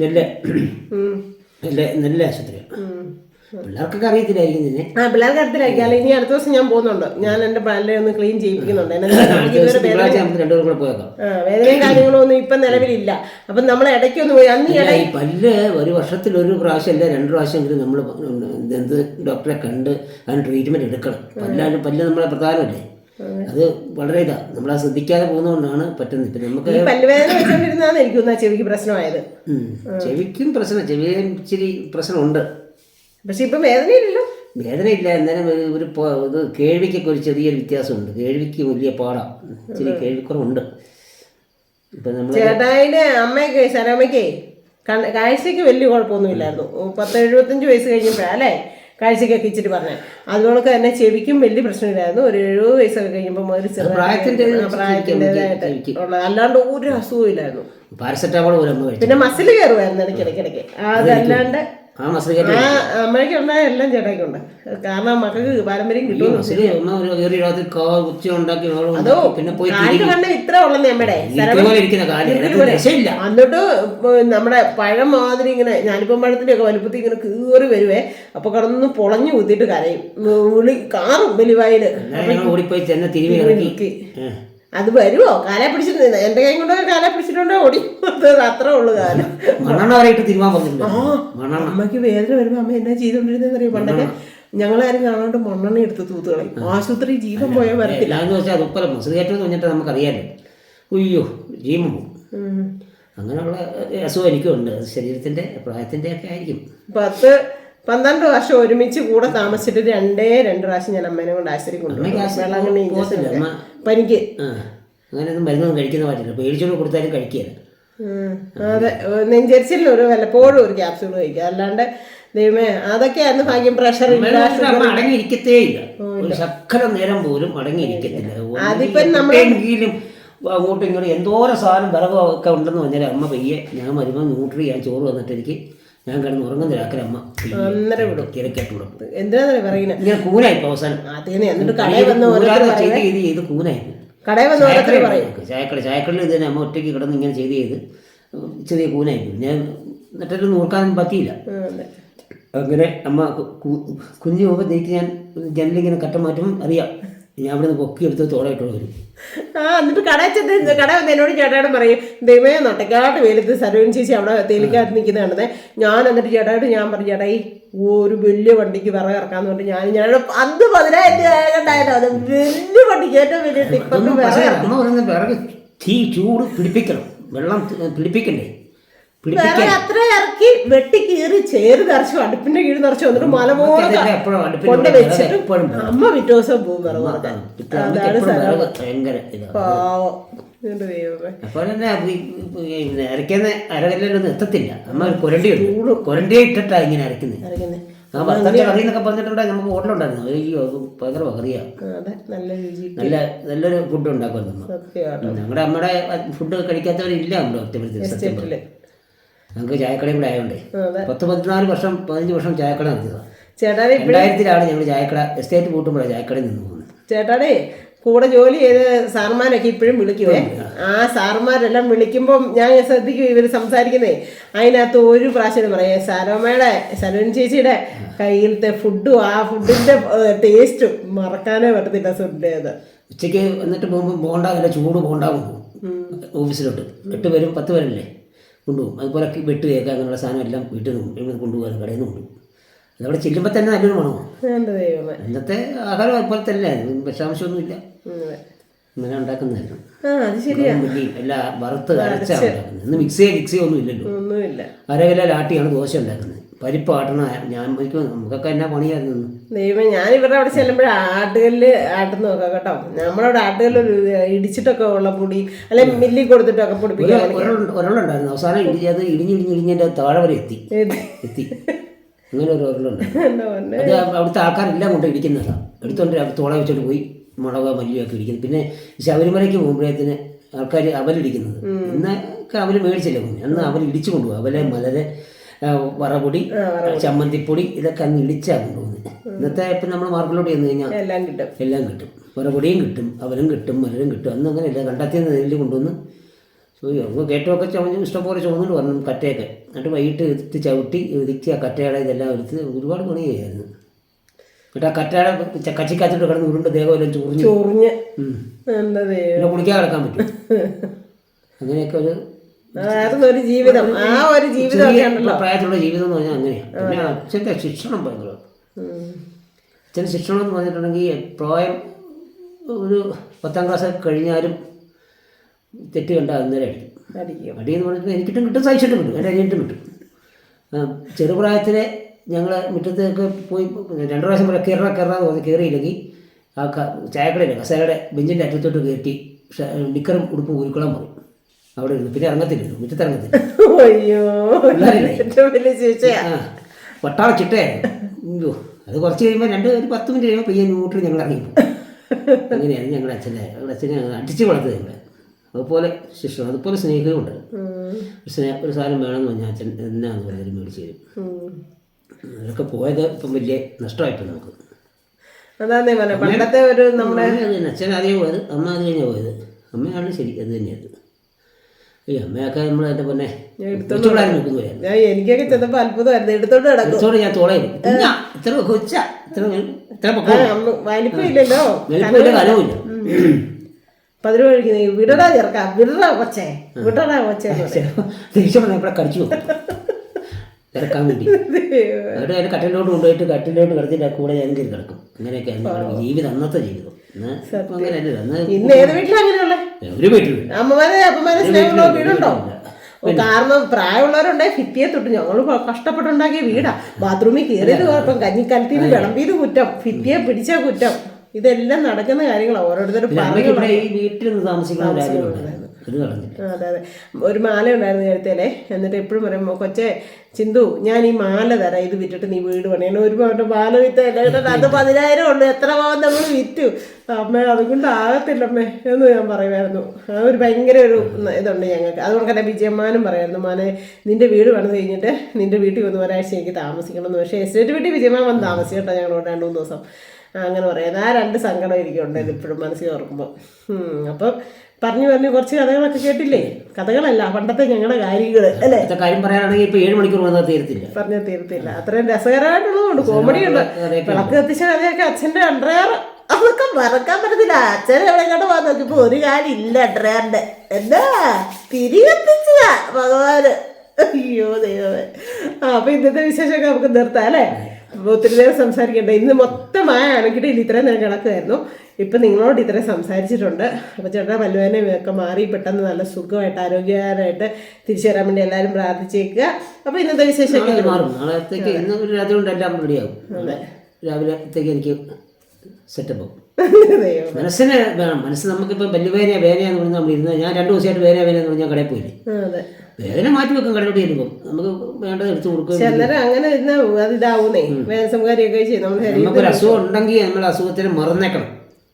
നല്ല നല്ല ആശുപത്രിയാണ്. പിള്ളേർക്കൊക്കെ അറിയത്തില്ലായിരിക്കും നിന്നെ. പിള്ളേർക്ക് അറിയത്തില്ലായിരിക്കും. ഇനി അടുത്ത ദിവസം ഞാൻ പോകുന്നുണ്ട്. ഞാൻ എന്റെ പല്ല് ഒന്ന് ക്ലീൻ ചെയ്യിപ്പിക്കുന്നുണ്ട്. വേദനയും കാര്യങ്ങളും ഒന്നും ഇപ്പം നിലവിലില്ല. അപ്പം നമ്മൾ ഇടയ്ക്കൊന്ന് പോയി പല്ല് ഒരു വർഷത്തിലൊരു പ്രാവശ്യമല്ല 2 പ്രാവശ്യമെങ്കിലും നമ്മൾ എന്ത് ഡോക്ടറെ കണ്ട് അതിന് ട്രീറ്റ്മെന്റ് എടുക്കണം. പല്ല് നമ്മളെ പ്രധാനമല്ലേ. അത് വളരെ നമ്മളത് ശ്രദ്ധിക്കാതെ പോകുന്നതുകൊണ്ടാണ് പറ്റുന്നത്. ഇപ്പം നമുക്ക് പല്ലുവേദന വെച്ചോണ്ടിരുന്നാണ് എനിക്ക് ചെവിക്ക് പ്രശ്നമായത്. ചെവിക്കും പ്രശ്നം, ചെവിയും ഇച്ചിരി പ്രശ്നമുണ്ട്. പക്ഷെ ഇപ്പം വേദനയില്ലല്ലോ. വേദനയില്ല. എന്നാലും ഇത് കേൾവിക്കൊക്കെ ഒരു ചെറിയൊരു വ്യത്യാസമുണ്ട്. കേൾവിക്ക് വലിയ പാടാണ്. ഇച്ചിരി കേൾവിക്കുറവുണ്ട്. ഇപ്പം നമ്മൾ ചേട്ടായിൻ്റെ അമ്മയ്ക്ക് ശരമയ്ക്കേ കാഴ്ചയ്ക്ക് വലിയ കുഴപ്പമൊന്നുമില്ലായിരുന്നു. 10-75 വയസ്സ് കഴിഞ്ഞപ്പോഴല്ലേ കാഴ്ചയ്ക്കൊക്കെ ഇച്ചിരി പറഞ്ഞത്. അതുകൊണ്ട് തന്നെ ചെവിക്കും വലിയ പ്രശ്നമില്ലായിരുന്നു. ഒരു 70 വയസ്സൊക്കെ കഴിയുമ്പോൾ മുതൽ പ്രായത്തിൻ്റെതായിട്ട് ഉള്ള, അല്ലാണ്ട് ഒരു അസുഖവും ഇല്ലായിരുന്നു. പാരസെറ്റാമോൾ പോലും പിന്നെ മസിൽ കയറുമായിരുന്നു ഇടയ്ക്കിടയ്ക്ക്. അതല്ലാണ്ട് അമ്മയ്ക്ക് ഉണ്ടായ എല്ലാം ചേട്ടായിക്കുണ്ട്. കാരണം മക്കൾക്ക് പാരമ്പര്യം കിട്ടും. അതോ കാലിന് കണ്ട ഇത്ര ഉള്ളെന്ന് അമ്മയുടെ എന്നിട്ട് നമ്മുടെ പഴം മാതിരി ഇങ്ങനെ ഞാനിപ്പം പഴത്തിന്റെ ഒക്കെ വലുപ്പത്തിൽ ഇങ്ങനെ കീറി വരുവേ. അപ്പൊ കടന്ന് പൊളഞ്ഞു കുത്തിയിട്ട് കരയും, വിളി കാറും വലിവായില്. അത് വരുവോ കാലെ പിടിച്ചിട്ട് എന്റെ കൈ കൊണ്ടൊക്കെ കാലെ പിടിച്ചിട്ടുണ്ടോ ഓടി അത്രേ ഉള്ളു കാലം. അമ്മയ്ക്ക് വേദന വരുമ്പോ അമ്മ എന്നാ ചെയ്തോണ്ടിരുന്നതെന്ന് അറിയാം. പണ്ടൊക്കെ ഞങ്ങളാരും കാണാണ്ട് മണ്ണെണ്ണ എടുത്ത് തൂത്തുകളയും. ആശുപത്രി ജീവൻ പോയാൽ വരത്തില്ല. നമുക്കറിയാലോ ഉയ്യോ ജീവൻ പോകും. അങ്ങനെയുള്ള അസുഖം എനിക്കുണ്ട്. ശരീരത്തിന്റെ പ്രായത്തിന്റെ ഒക്കെ ആയിരിക്കും. 10-12 വർഷം ഒരുമിച്ച് കൂടെ താമസിച്ചിട്ട് 2 പ്രാവശ്യം ഞാൻ അമ്മേനെ കൊണ്ട് ആശുപത്രി കൊണ്ടുപോയി. പനിക്ക് അങ്ങനെയൊന്നും മരുന്നൊന്നും കഴിക്കുന്ന പറ്റില്ല. പേടിച്ചോണ്ട് കൊടുത്താലും കഴിക്കുക. അതെ, നെഞ്ചരിച്ചില്ല ഒരു വല്ലപ്പോഴും ഒരു ക്യാപ്സ്യൂൾ കഴിക്കുക. അല്ലാണ്ട് ദൈവമേ അതൊക്കെയായിരുന്നു ഭാഗ്യം. പ്രഷർ അടങ്ങിയിരിക്കത്തേ ഇല്ല. ഒരു ശക്കര നേരം പോലും അടങ്ങിയിരിക്കത്തില്ല. അതിപ്പം നമ്മളെങ്കിലും അങ്ങോട്ടും ഇങ്ങോട്ടും എന്തോരം സാധനം വിറകൊക്കെ ഉണ്ടെന്ന് പറഞ്ഞാൽ അമ്മ പയ്യെ ഞാൻ വരുമ്പോൾ ന്യൂട്രി ഞാൻ ചോറ് വന്നിട്ട് എനിക്ക് ഞാൻ കിടന്ന് ഉറങ്ങുന്നില്ലാക്കലമ്മ കിരക്കായിട്ട് വിടും. എന്തിനാ പറയുന്നത് ഇങ്ങനെ കൂനായി അവസാനം ചെയ്ത് കൂനായി. ചായക്കടയിൽ ഇത് തന്നെ അമ്മ ഒറ്റയ്ക്ക് കിടന്ന് ഇങ്ങനെ ചെയ്ത് ചെറിയ കൂനായി. ഞാൻ എന്നിട്ടൊരു നോക്കാനും പറ്റിയില്ല. അങ്ങനെ അമ്മ കുഞ്ഞു പോകുമ്പോൾ എനിക്ക് ഞാൻ ജനലിങ്ങനെ കട്ട മാറ്റുമ്പോൾ അറിയാം ഞാൻ അവിടെ നിന്ന് പൊക്കിയെടുത്ത് തോടായിട്ടുള്ള വരും. എന്നിട്ട് കട വന്ന് എന്നോട് ചേട്ടായിട്ട് പറയും ദൈവമേ നട്ടക്കാട്ട് വെയിലത്ത് സരോൻ ചേച്ചി അവിടെ തേലിക്കാട്ട് നിൽക്കുന്നതാണത്. ഞാൻ എന്നിട്ട് ചേട്ടായിട്ട് ഞാൻ പറഞ്ഞു ചേട്ടായി ഒരു വലിയ വണ്ടിക്ക് വിറക് ഇറക്കാന്ന് പറഞ്ഞിട്ട് ഞാൻ അന്ന് 10,000 ഉണ്ടായിട്ടോ. അത് വലിയ വണ്ടിക്ക് ഏറ്റവും വലിയ ടിപ്പറിന് വിറക് തീ ചൂട് പിടിപ്പിക്കണം, വെള്ളം പിടിപ്പിക്കണ്ടേ. അത്ര ഇറക്കി വെട്ടി കീറി ചേര് നിറച്ചു അടുപ്പിന്റെ കീഴ് നിറച്ചു വന്നിട്ട് മലമോടെ കൊണ്ട് വെച്ചിട്ട് അമ്മ പിറ്റേ ദിവസം പോകും വിറക് കൊടുക്കാൻ. അരക്കുന്ന അരകല്ലൊന്നും എത്തത്തില്ല. അമ്മ കൊരണ്ടിയെ ഇട്ടിട്ടാ ഇങ്ങനെ അരക്കുന്നത്. ആ ഭർത്താവ് കറി എന്നൊക്കെ പറഞ്ഞിട്ടുണ്ടെങ്കിൽ നമുക്ക് ഹോട്ടലുണ്ടായിരുന്നു. അയ്യോ ഭയങ്കര കറിയാ, നല്ലൊരു ഫുഡ് ഉണ്ടാക്കുമായിരുന്നു. ഞങ്ങളുടെ അമ്മയുടെ ഫുഡ് കഴിക്കാത്തവരില്ല നമ്മുടെ ഒറ്റപ്പെടുത്തി. ഞങ്ങൾക്ക് ചായക്കടയും കൂടെ ആയതുകൊണ്ടേ 10-14 വർഷം 15 വർഷം ചായക്കട നടത്തിയതാണ്. 2000-ലാണ് ഞങ്ങൾ ചായക്കട എസ്റ്റേറ്റ് പൂട്ടുമ്പോഴാണ് ചായക്കടയിൽ നിന്ന് പോകുന്നത്. ചേട്ടാടേ കൂടെ ജോലി ചെയ്ത് സാർമാരൊക്കെ ഇപ്പോഴും വിളിക്കുവേ. ആ സാർമാരെല്ലാം വിളിക്കുമ്പം ഞാൻ ശ്രദ്ധിക്കും ഇവർ സംസാരിക്കുന്നേ. അതിനകത്ത് ഒരു പ്രാവശ്യം പറയാം സലോൻ ചേച്ചിയുടെ കയ്യിലത്തെ ഫുഡും ആ ഫുഡിന്റെ ടേസ്റ്റും മറക്കാനേ പറ്റത്തില്ല. ഫുഡ് ഉച്ചയ്ക്ക് എന്നിട്ട് പോകുമ്പോൾ പോകണ്ട, നല്ല ചൂട് പോകണ്ടാകും ഓഫീസിലോട്ട്. 8 പേരും 10 പേരല്ലേ കൊണ്ടുപോകും. അതുപോലെ വെട്ട് കേക്ക് അങ്ങനെയുള്ള സാധനം എല്ലാം വീട്ടിൽ നിന്ന് കൊണ്ടുപോകാൻ കടയിൽ നിന്ന് കൊണ്ടുപോകും. അതവിടെ ചെല്ലുമ്പോൾ തന്നെ നല്ലൊരു മണമോ. ഇന്നത്തെ ആഹാരം അതുപോലെ തന്നെ വിഷാംശമൊന്നുമില്ല, ഇങ്ങനെ ഉണ്ടാക്കുന്നതായിരുന്നു. എല്ലാം വറുത്ത് അരച്ചാണ് ഉണ്ടാക്കുന്നത്. ഇന്ന് മിക്സി ഒന്നും ഇല്ലല്ലോ. അരകില ലാട്ടിയാണ് ദോശ ഉണ്ടാക്കുന്നത്. പരിപ്പ് ആട്ടണ ഞാൻ നമുക്കൊക്കെ എന്നാ പണിയായിരുന്നു. ദൈവം ഞാൻ ഇവരുടെ അവിടെ ചെല്ലുമ്പോഴേ ആട്ടുകല്ല് ആട്ടുന്ന നോക്കാം കേട്ടോ. നമ്മളവിടെ ആട്ടുകല്ല് ഇടിച്ചിട്ടൊക്കെ ഉള്ള പൊടി അല്ലെ മില്ലി കൊടുത്തിട്ടൊക്കെ പൊടിപ്പിക്കാൻ ഒരാളുണ്ടായിരുന്നു. അവസാനം അത് ഇടിഞ്ഞിടിഞ്ഞിടിഞ്ഞിൻ്റെ താഴെ വരെ എത്തി. അങ്ങനെ ഒരു ഒരളുണ്ട്. അത് അവിടുത്തെ ആൾക്കാരെല്ലാം കൊണ്ട് ഇടിക്കുന്നതാണ്. എടുത്തോണ്ട് തോള വെച്ചോണ്ട് പോയി മുളക് മല്ലിയൊക്കെ ഇടിക്കുന്നത്. പിന്നെ ശബരിമലയ്ക്ക് പോകുമ്പോഴത്തേന് ആൾക്കാർ അവലിടിക്കുന്നത്. ഇന്നൊക്കെ അവൽ മേടിച്ചില്ല. അന്ന് അവൽ ഇടിച്ചു കൊണ്ടുപോകും. അവലെ മലരെ വറപൊടി ചമ്മന്തിപ്പൊടി ഇതൊക്കെ അന്ന് ഇടിച്ചാണ് കൊണ്ടുപോകുന്നത്. ഇന്നത്തെ ഇപ്പം നമ്മൾ മാർക്കറ്റിലോട്ട് ചെന്ന് കഴിഞ്ഞാൽ എല്ലാം കിട്ടും. വറപൊടിയും കിട്ടും, അവലും കിട്ടും, മലരും കിട്ടും. അന്ന് അങ്ങനെയല്ല, കണ്ടെത്തിയ നെല്ല് കൊണ്ടുവന്ന് കയറ്റമൊക്കെ ഇഷ്ടംപോലെ ചുവന്നിട്ട് വരണം കറ്റയൊക്കെ. എന്നിട്ട് വൈകിട്ട് എടുത്ത് ചവിട്ടി ഒതുക്കി ആ കറ്റയുടെ ഇതെല്ലാം എടുത്ത് ഒരുപാട് പണി ചെയ്യായിരുന്നു. എന്നിട്ട് ആ കറ്റയുടെ കച്ചിക്കാത്തിട്ട് കിടന്ന് ഉരുണ്ട് ദേഹം എല്ലാം ചൊറിഞ്ഞ് പിന്നെ കുളിക്കാൻ കിടക്കാൻ പറ്റും. അങ്ങനെയൊക്കെ ഒരു ജീവിതം, ആ ഒരു ജീവിതം പ്രായത്തിലുള്ള ജീവിതം എന്ന് പറഞ്ഞാൽ അങ്ങനെയാണ്. പിന്നെ അച്ഛൻ്റെ ശിക്ഷണം ഭയങ്കര. അച്ഛൻ്റെ ശിക്ഷണം എന്ന് പറഞ്ഞിട്ടുണ്ടെങ്കിൽ പ്രായം ഒരു 10ാം ക്ലാസ് കഴിഞ്ഞാലും തെറ്റ് കണ്ടാൽ അന്നേരം അടിക്കും. അടിയെന്ന് പറഞ്ഞിട്ട് എനിക്കിട്ടും കിട്ടും, സഹിച്ചിട്ടും കിട്ടും, എൻ്റെ അനിയനിട്ടും കിട്ടും. ചെറുപ്രായത്തിലെ ഞങ്ങൾ മുറ്റത്തൊക്കെ പോയി 2 പ്രാവശ്യം വരെ കയറാന്ന് പറഞ്ഞ് കയറിയില്ലെങ്കിൽ ആ ചായക്കടയില്ല കസേരയുടെ ബെഞ്ചിൻ്റെ അറ്റത്തോട്ട് കയറ്റി നിക്കറും ഉടുപ്പും ഉരുക്കളം പറയും. അവിടെ ഇരുന്നു. പിന്നെ ഇറങ്ങത്തില്ലല്ലോ, മുറ്റത്തിറങ്ങത്തില്ല. അയ്യോ ഏറ്റവും വലിയ ശിക്ഷയാ. വട്ടാള ചിട്ടയായിരുന്നു. അത് കുറച്ച് കഴിയുമ്പോൾ ഒരു 10 മിനിറ്റ് കഴിയുമ്പോൾ പയ്യെ ന്യൂട്രി ഞങ്ങൾ ഇറങ്ങി. അങ്ങനെയാണ് ഞങ്ങളുടെ അച്ഛനെ അടിച്ച് വളർത്തത് ഞങ്ങൾ. അതുപോലെ ശിക്ഷണം, അതുപോലെ സ്നേഹമുണ്ട്. ഒരു സാധനം വേണമെന്ന് പറഞ്ഞാൽ അച്ഛൻ എന്നാന്ന് പറഞ്ഞാൽ മേടിച്ച് തരും. അതൊക്കെ പോയത് ഇപ്പം വലിയ നഷ്ടമായിപ്പോയി നമുക്ക്. അതാന്നേ പറഞ്ഞ പണ്ടത്തെ ഒരു നമ്മുടെ അച്ഛൻ ആദ്യം പോയത്, അമ്മ അത് കഴിഞ്ഞാൽ പോയത്. അമ്മയാണ് ശരി, അത് തന്നെയാണ്. ഈ അമ്മയൊക്കെ നമ്മൾ എൻ്റെ പൊന്നെ എനിക്കൊക്കെ ചെന്നപ്പോ അത്ഭുതമായിരുന്നു. എടുത്തോണ്ട് കിടക്കും. ഞാൻ തോളയും ഇത്ര കൊച്ച വലിപ്പമില്ലല്ലോ, കലവുമില്ല. 10 രൂപ വിടടാ ചേർക്കാം, വിടടാ കൊച്ചേ, വിടടാ കൊച്ചേ. ദേഷ്യം ഇവിടെ കടിച്ചു ഇറക്കാൻ വേണ്ടി അവിടെ അതിന് കട്ടിലോട്ട് കൊണ്ടുപോയിട്ട് കട്ടിലോട്ട് കിടത്തിട്ട് കൂടെ ഞാൻ കയറി കിടക്കും. അങ്ങനെയൊക്കെയാണ് ജീവിതം, അന്നത്തെ ജീവിതം. ഇന്ന് ഏത് വീട്ടിലും അങ്ങനെയുള്ള ഒരു വീട്ടിൽ അമ്മമാരെ അപ്പന്മാരെ സ്നേഹമുള്ള വീടുണ്ടോ? കാരണം പ്രായമുള്ളവരുണ്ടായി ഭിത്തിയെ തൊട്ട് ഞങ്ങൾ കഷ്ടപ്പെട്ടുണ്ടാക്കിയ വീടാ. ബാത്റൂമിൽ കയറിയത് കുഴപ്പം, കഞ്ഞിക്കലത്തിന് വിളമ്പിയത് കുറ്റം, ഭിത്തിയെ പിടിച്ച കുറ്റം. ഇതെല്ലാം നടക്കുന്ന കാര്യങ്ങളാണ്. ഓരോരുത്തരും അതെ അതെ. ഒരു മാല ഉണ്ടായിരുന്നു നേരത്തേലേ. എന്നിട്ട് എപ്പോഴും പറയും, കൊച്ചേ ചിന്തു ഞാൻ ഈ മാല തരാം, ഇത് വിറ്റിട്ട് നീ വീട് പണിയാണ്. ഒരു മാല വിറ്റല്ല, അത് 10,000 ഉള്ളു, എത്ര പാവം നമ്മൾ വിറ്റു. അമ്മ അതുകൊണ്ട് ആകത്തില്ലമ്മേ എന്ന് ഞാൻ പറയുമായിരുന്നു. ആ ഒരു ഭയങ്കര ഒരു ഇതുണ്ട് ഞങ്ങൾക്ക്. അതുകൊണ്ട് തന്നെ വിജയമ്മാനും പറയായിരുന്നു, മോനെ നിന്റെ വീട് പണിത് കഴിഞ്ഞിട്ട് നിന്റെ വീട്ടിൽ വന്ന് ഒരാഴ്ച എനിക്ക് താമസിക്കണമെന്ന്. പക്ഷേ എസ്റ്റേറ്റ് വീട്ടിൽ വിജയമ്മാൻ വന്ന് താമസിക്കട്ടോ ഞങ്ങളോട് 2-3 ദിവസം. അങ്ങനെ പറയാം. ആ 2 സങ്കടം എനിക്കുണ്ടായത് ഇപ്പോഴും മനസ്സിൽ ഓർക്കുമ്പോൾ. അപ്പം പറഞ്ഞു കുറച്ച് കഥകളൊക്കെ കേട്ടില്ലേ? കഥകളല്ല, പണ്ടത്തെ ഞങ്ങളുടെ കാര്യങ്ങൾ അല്ലേ? കാര്യം പറയാനാണെങ്കിൽ ഇപ്പൊ 7 മണിക്കൂർ പറഞ്ഞാൽ തീരത്തില്ല. അത്രയും രസകരമായിട്ടുള്ളതുകൊണ്ട് കോമഡിയുണ്ട്. വിളക്ക് കത്തിച്ച കഥയൊക്കെ അച്ഛൻ്റെ അണ്ടർവെയർ അതൊക്കെ മറക്കാൻ പറ്റത്തില്ല. അച്ഛൻ എവിടെ കണ്ട് പോകാൻ നോക്കിയപ്പോ ഒരു കാര്യം ഇല്ല അണ്ടർവെയറിന്റെ. എന്താ തിരി കത്തിച്ച ഭഗവാന്. അയ്യോ ദൈവമേ. അപ്പൊ ഇന്നത്തെ വിശേഷമൊക്കെ നമുക്ക് നിർത്താം അല്ലേ? ഒത്തിരി നേരം സംസാരിക്കണ്ട. ഇന്ന് മൊത്തമായ അനക്കിട്ടില്ല, ഇത്രയും നേരം കിടക്കുമായിരുന്നു. ഇപ്പം നിങ്ങളോട് ഇത്രയും സംസാരിച്ചിട്ടുണ്ട്. അപ്പോൾ ചേട്ടാ പല്ലുവേനയൊക്കെ മാറി പെട്ടെന്ന് നല്ല സുഖമായിട്ട് ആരോഗ്യകരമായിട്ട് തിരിച്ചു വരാൻ വേണ്ടി എല്ലാവരും പ്രാർത്ഥിച്ചേക്കുക. അപ്പോൾ ഇന്നത്തെ വിശേഷമൊക്കെ മാറും. നാളത്തേക്ക് ഇന്ന് ഒരു രാത്രി കൊണ്ട് എല്ലാം റെഡിയാവും. രാവിലത്തേക്ക് എനിക്ക് സെറ്റപ്പ് മനസ്സിന് വേണം. മനസ്സ് നമുക്കിപ്പോൾ വേനയാന്ന് പറഞ്ഞാൽ നമ്മൾ ഇരുന്ന് ഞാൻ 2 ദിവസമായിട്ട് വേനയെന്ന് പറഞ്ഞാൽ കടയിൽ പോയില്ലേ, വേദന മാറ്റി വെക്കും. കടലോട്ട് ചെല്ലുമ്പോൾ നമുക്ക് വേണ്ടത് എടുത്ത് കൊടുക്കും. അങ്ങനെ നമുക്കൊരു അസുഖം ഉണ്ടെങ്കിൽ നമ്മൾ അസുഖത്തിന്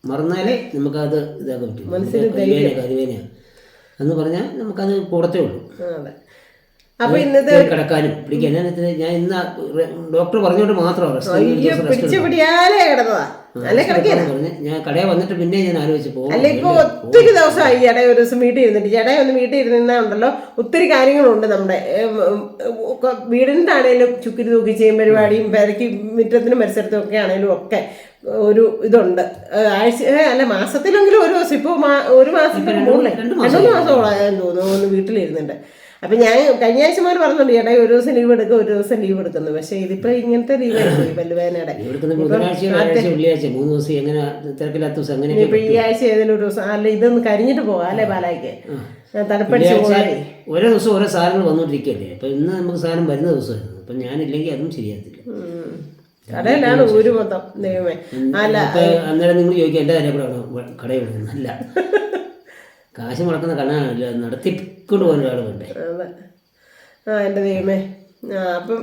മറന്നാലേ നമുക്കത് ഇതാക്കാൻ പറ്റും. കരുവേനയാണ് എന്ന് പറഞ്ഞാൽ നമുക്കത് കൂടത്തേ ഉള്ളൂ. അപ്പൊ ഇന്നത്തെ കിടക്കാനും പിടിക്കാനും ഞാൻ ഇന്ന് ഡോക്ടർ പറഞ്ഞോണ്ട് മാത്രമാണ് ഞാൻ കടയിൽ വന്നിട്ട് പിന്നെ ഞാൻ ആലോചിച്ചു പോകും. അല്ല ഇപ്പൊ ഒത്തിരി ദിവസമായി ചേട്ടാ ഒരു ദിവസം വീട്ടിൽ ഇരുന്നിട്ട്. ചേട്ടാ ഒന്ന് വീട്ടിൽ ഇരുന്നുണ്ടല്ലോ ഒത്തിരി കാര്യങ്ങളുണ്ട്. നമ്മുടെ വീടിൻ്റെ ആണേലും ചുക്കിരി തൂക്കി ചെയ്യും പരിപാടിയും പെരക്കി മുറ്റത്തിനും പരിസരത്തും ഒക്കെ ആണേലും ഒക്കെ ഒരു ഇതുണ്ട്. അല്ല മാസത്തിലെങ്കിലും ഒരു ദിവസം. ഇപ്പോൾ ഒരു മാസത്തിന് മുകളിൽ 2-3 മാസത്തോളായെന്ന് തോന്നുന്നു ഒന്ന് വീട്ടിലിരുന്നുണ്ട്. അപ്പം ഞാൻ കഴിഞ്ഞ ആഴ്ച മോൻ പറഞ്ഞിട്ടുണ്ട് ചേട്ടാ ഒരു ദിവസം ലീവ് എടുക്കുക, ഒരു ദിവസം ലീവ് എടുക്കുന്നു. പക്ഷെ ഇതിപ്പോ ഇങ്ങനത്തെ ലീവായി പല്ലുവേനയുടെ. ഇപ്പൊ ഈ ആഴ്ച ഏതെങ്കിലും ഒരു ദിവസം അല്ല ഇതൊന്ന് കരിഞ്ഞിട്ട് പോവാം അല്ലെ പാലായിക്ക് തണുപ്പടിച്ച് പോകാതെ. ഓരോ ദിവസം ഓരോ സാധനങ്ങൾ വന്നോണ്ടിരിക്കല്ലേ. അപ്പൊ ഇന്ന് നമുക്ക് സാധനം വരുന്ന ദിവസമായിരുന്നു. അപ്പൊ ഞാനില്ലെങ്കിൽ അതും ശരിയാകത്തില്ല. കടയിലാണ് ഊര് മൊത്തം ദൈവമേ. അല്ല അന്നേരം നിങ്ങൾ ചോദിക്കുക എൻ്റെ കാര്യം കൂടെ കടയിൽ അല്ല, കാശ് മുടക്കുന്ന കടയാണല്ല, നടത്തിക്കൊണ്ട് പോകുന്ന ഒരാൾ വേണ്ടേ. അതെ. എൻ്റെ ദൈവമേ. അപ്പം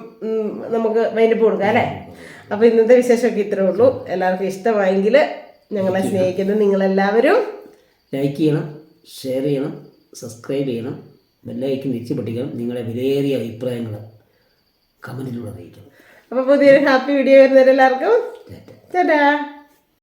നമുക്ക് വൈൻഡപ്പ് കൊടുക്കാം അല്ലേ? അപ്പം ഇന്നത്തെ വിശേഷമൊക്കെ ഇത്രേ ഉള്ളൂ. എല്ലാവർക്കും ഇഷ്ടമായെങ്കിൽ ഞങ്ങളെ സ്നേഹിക്കുന്ന നിങ്ങളെല്ലാവരും ലൈക്ക് ചെയ്യണം, ഷെയർ ചെയ്യണം, സബ്സ്ക്രൈബ് ചെയ്യണം, ബെല്ലൈക്കൻ തിരിച്ച് പൊട്ടിക്കണം. നിങ്ങളുടെ വിലയേറിയ അഭിപ്രായങ്ങൾ കമൻറ്റിലൂടെ അറിയിക്കണം. അപ്പോൾ പുതിയൊരു ഹാപ്പി വീഡിയോ വരുന്നവരെല്ലാവർക്കും ടാറ്റാ.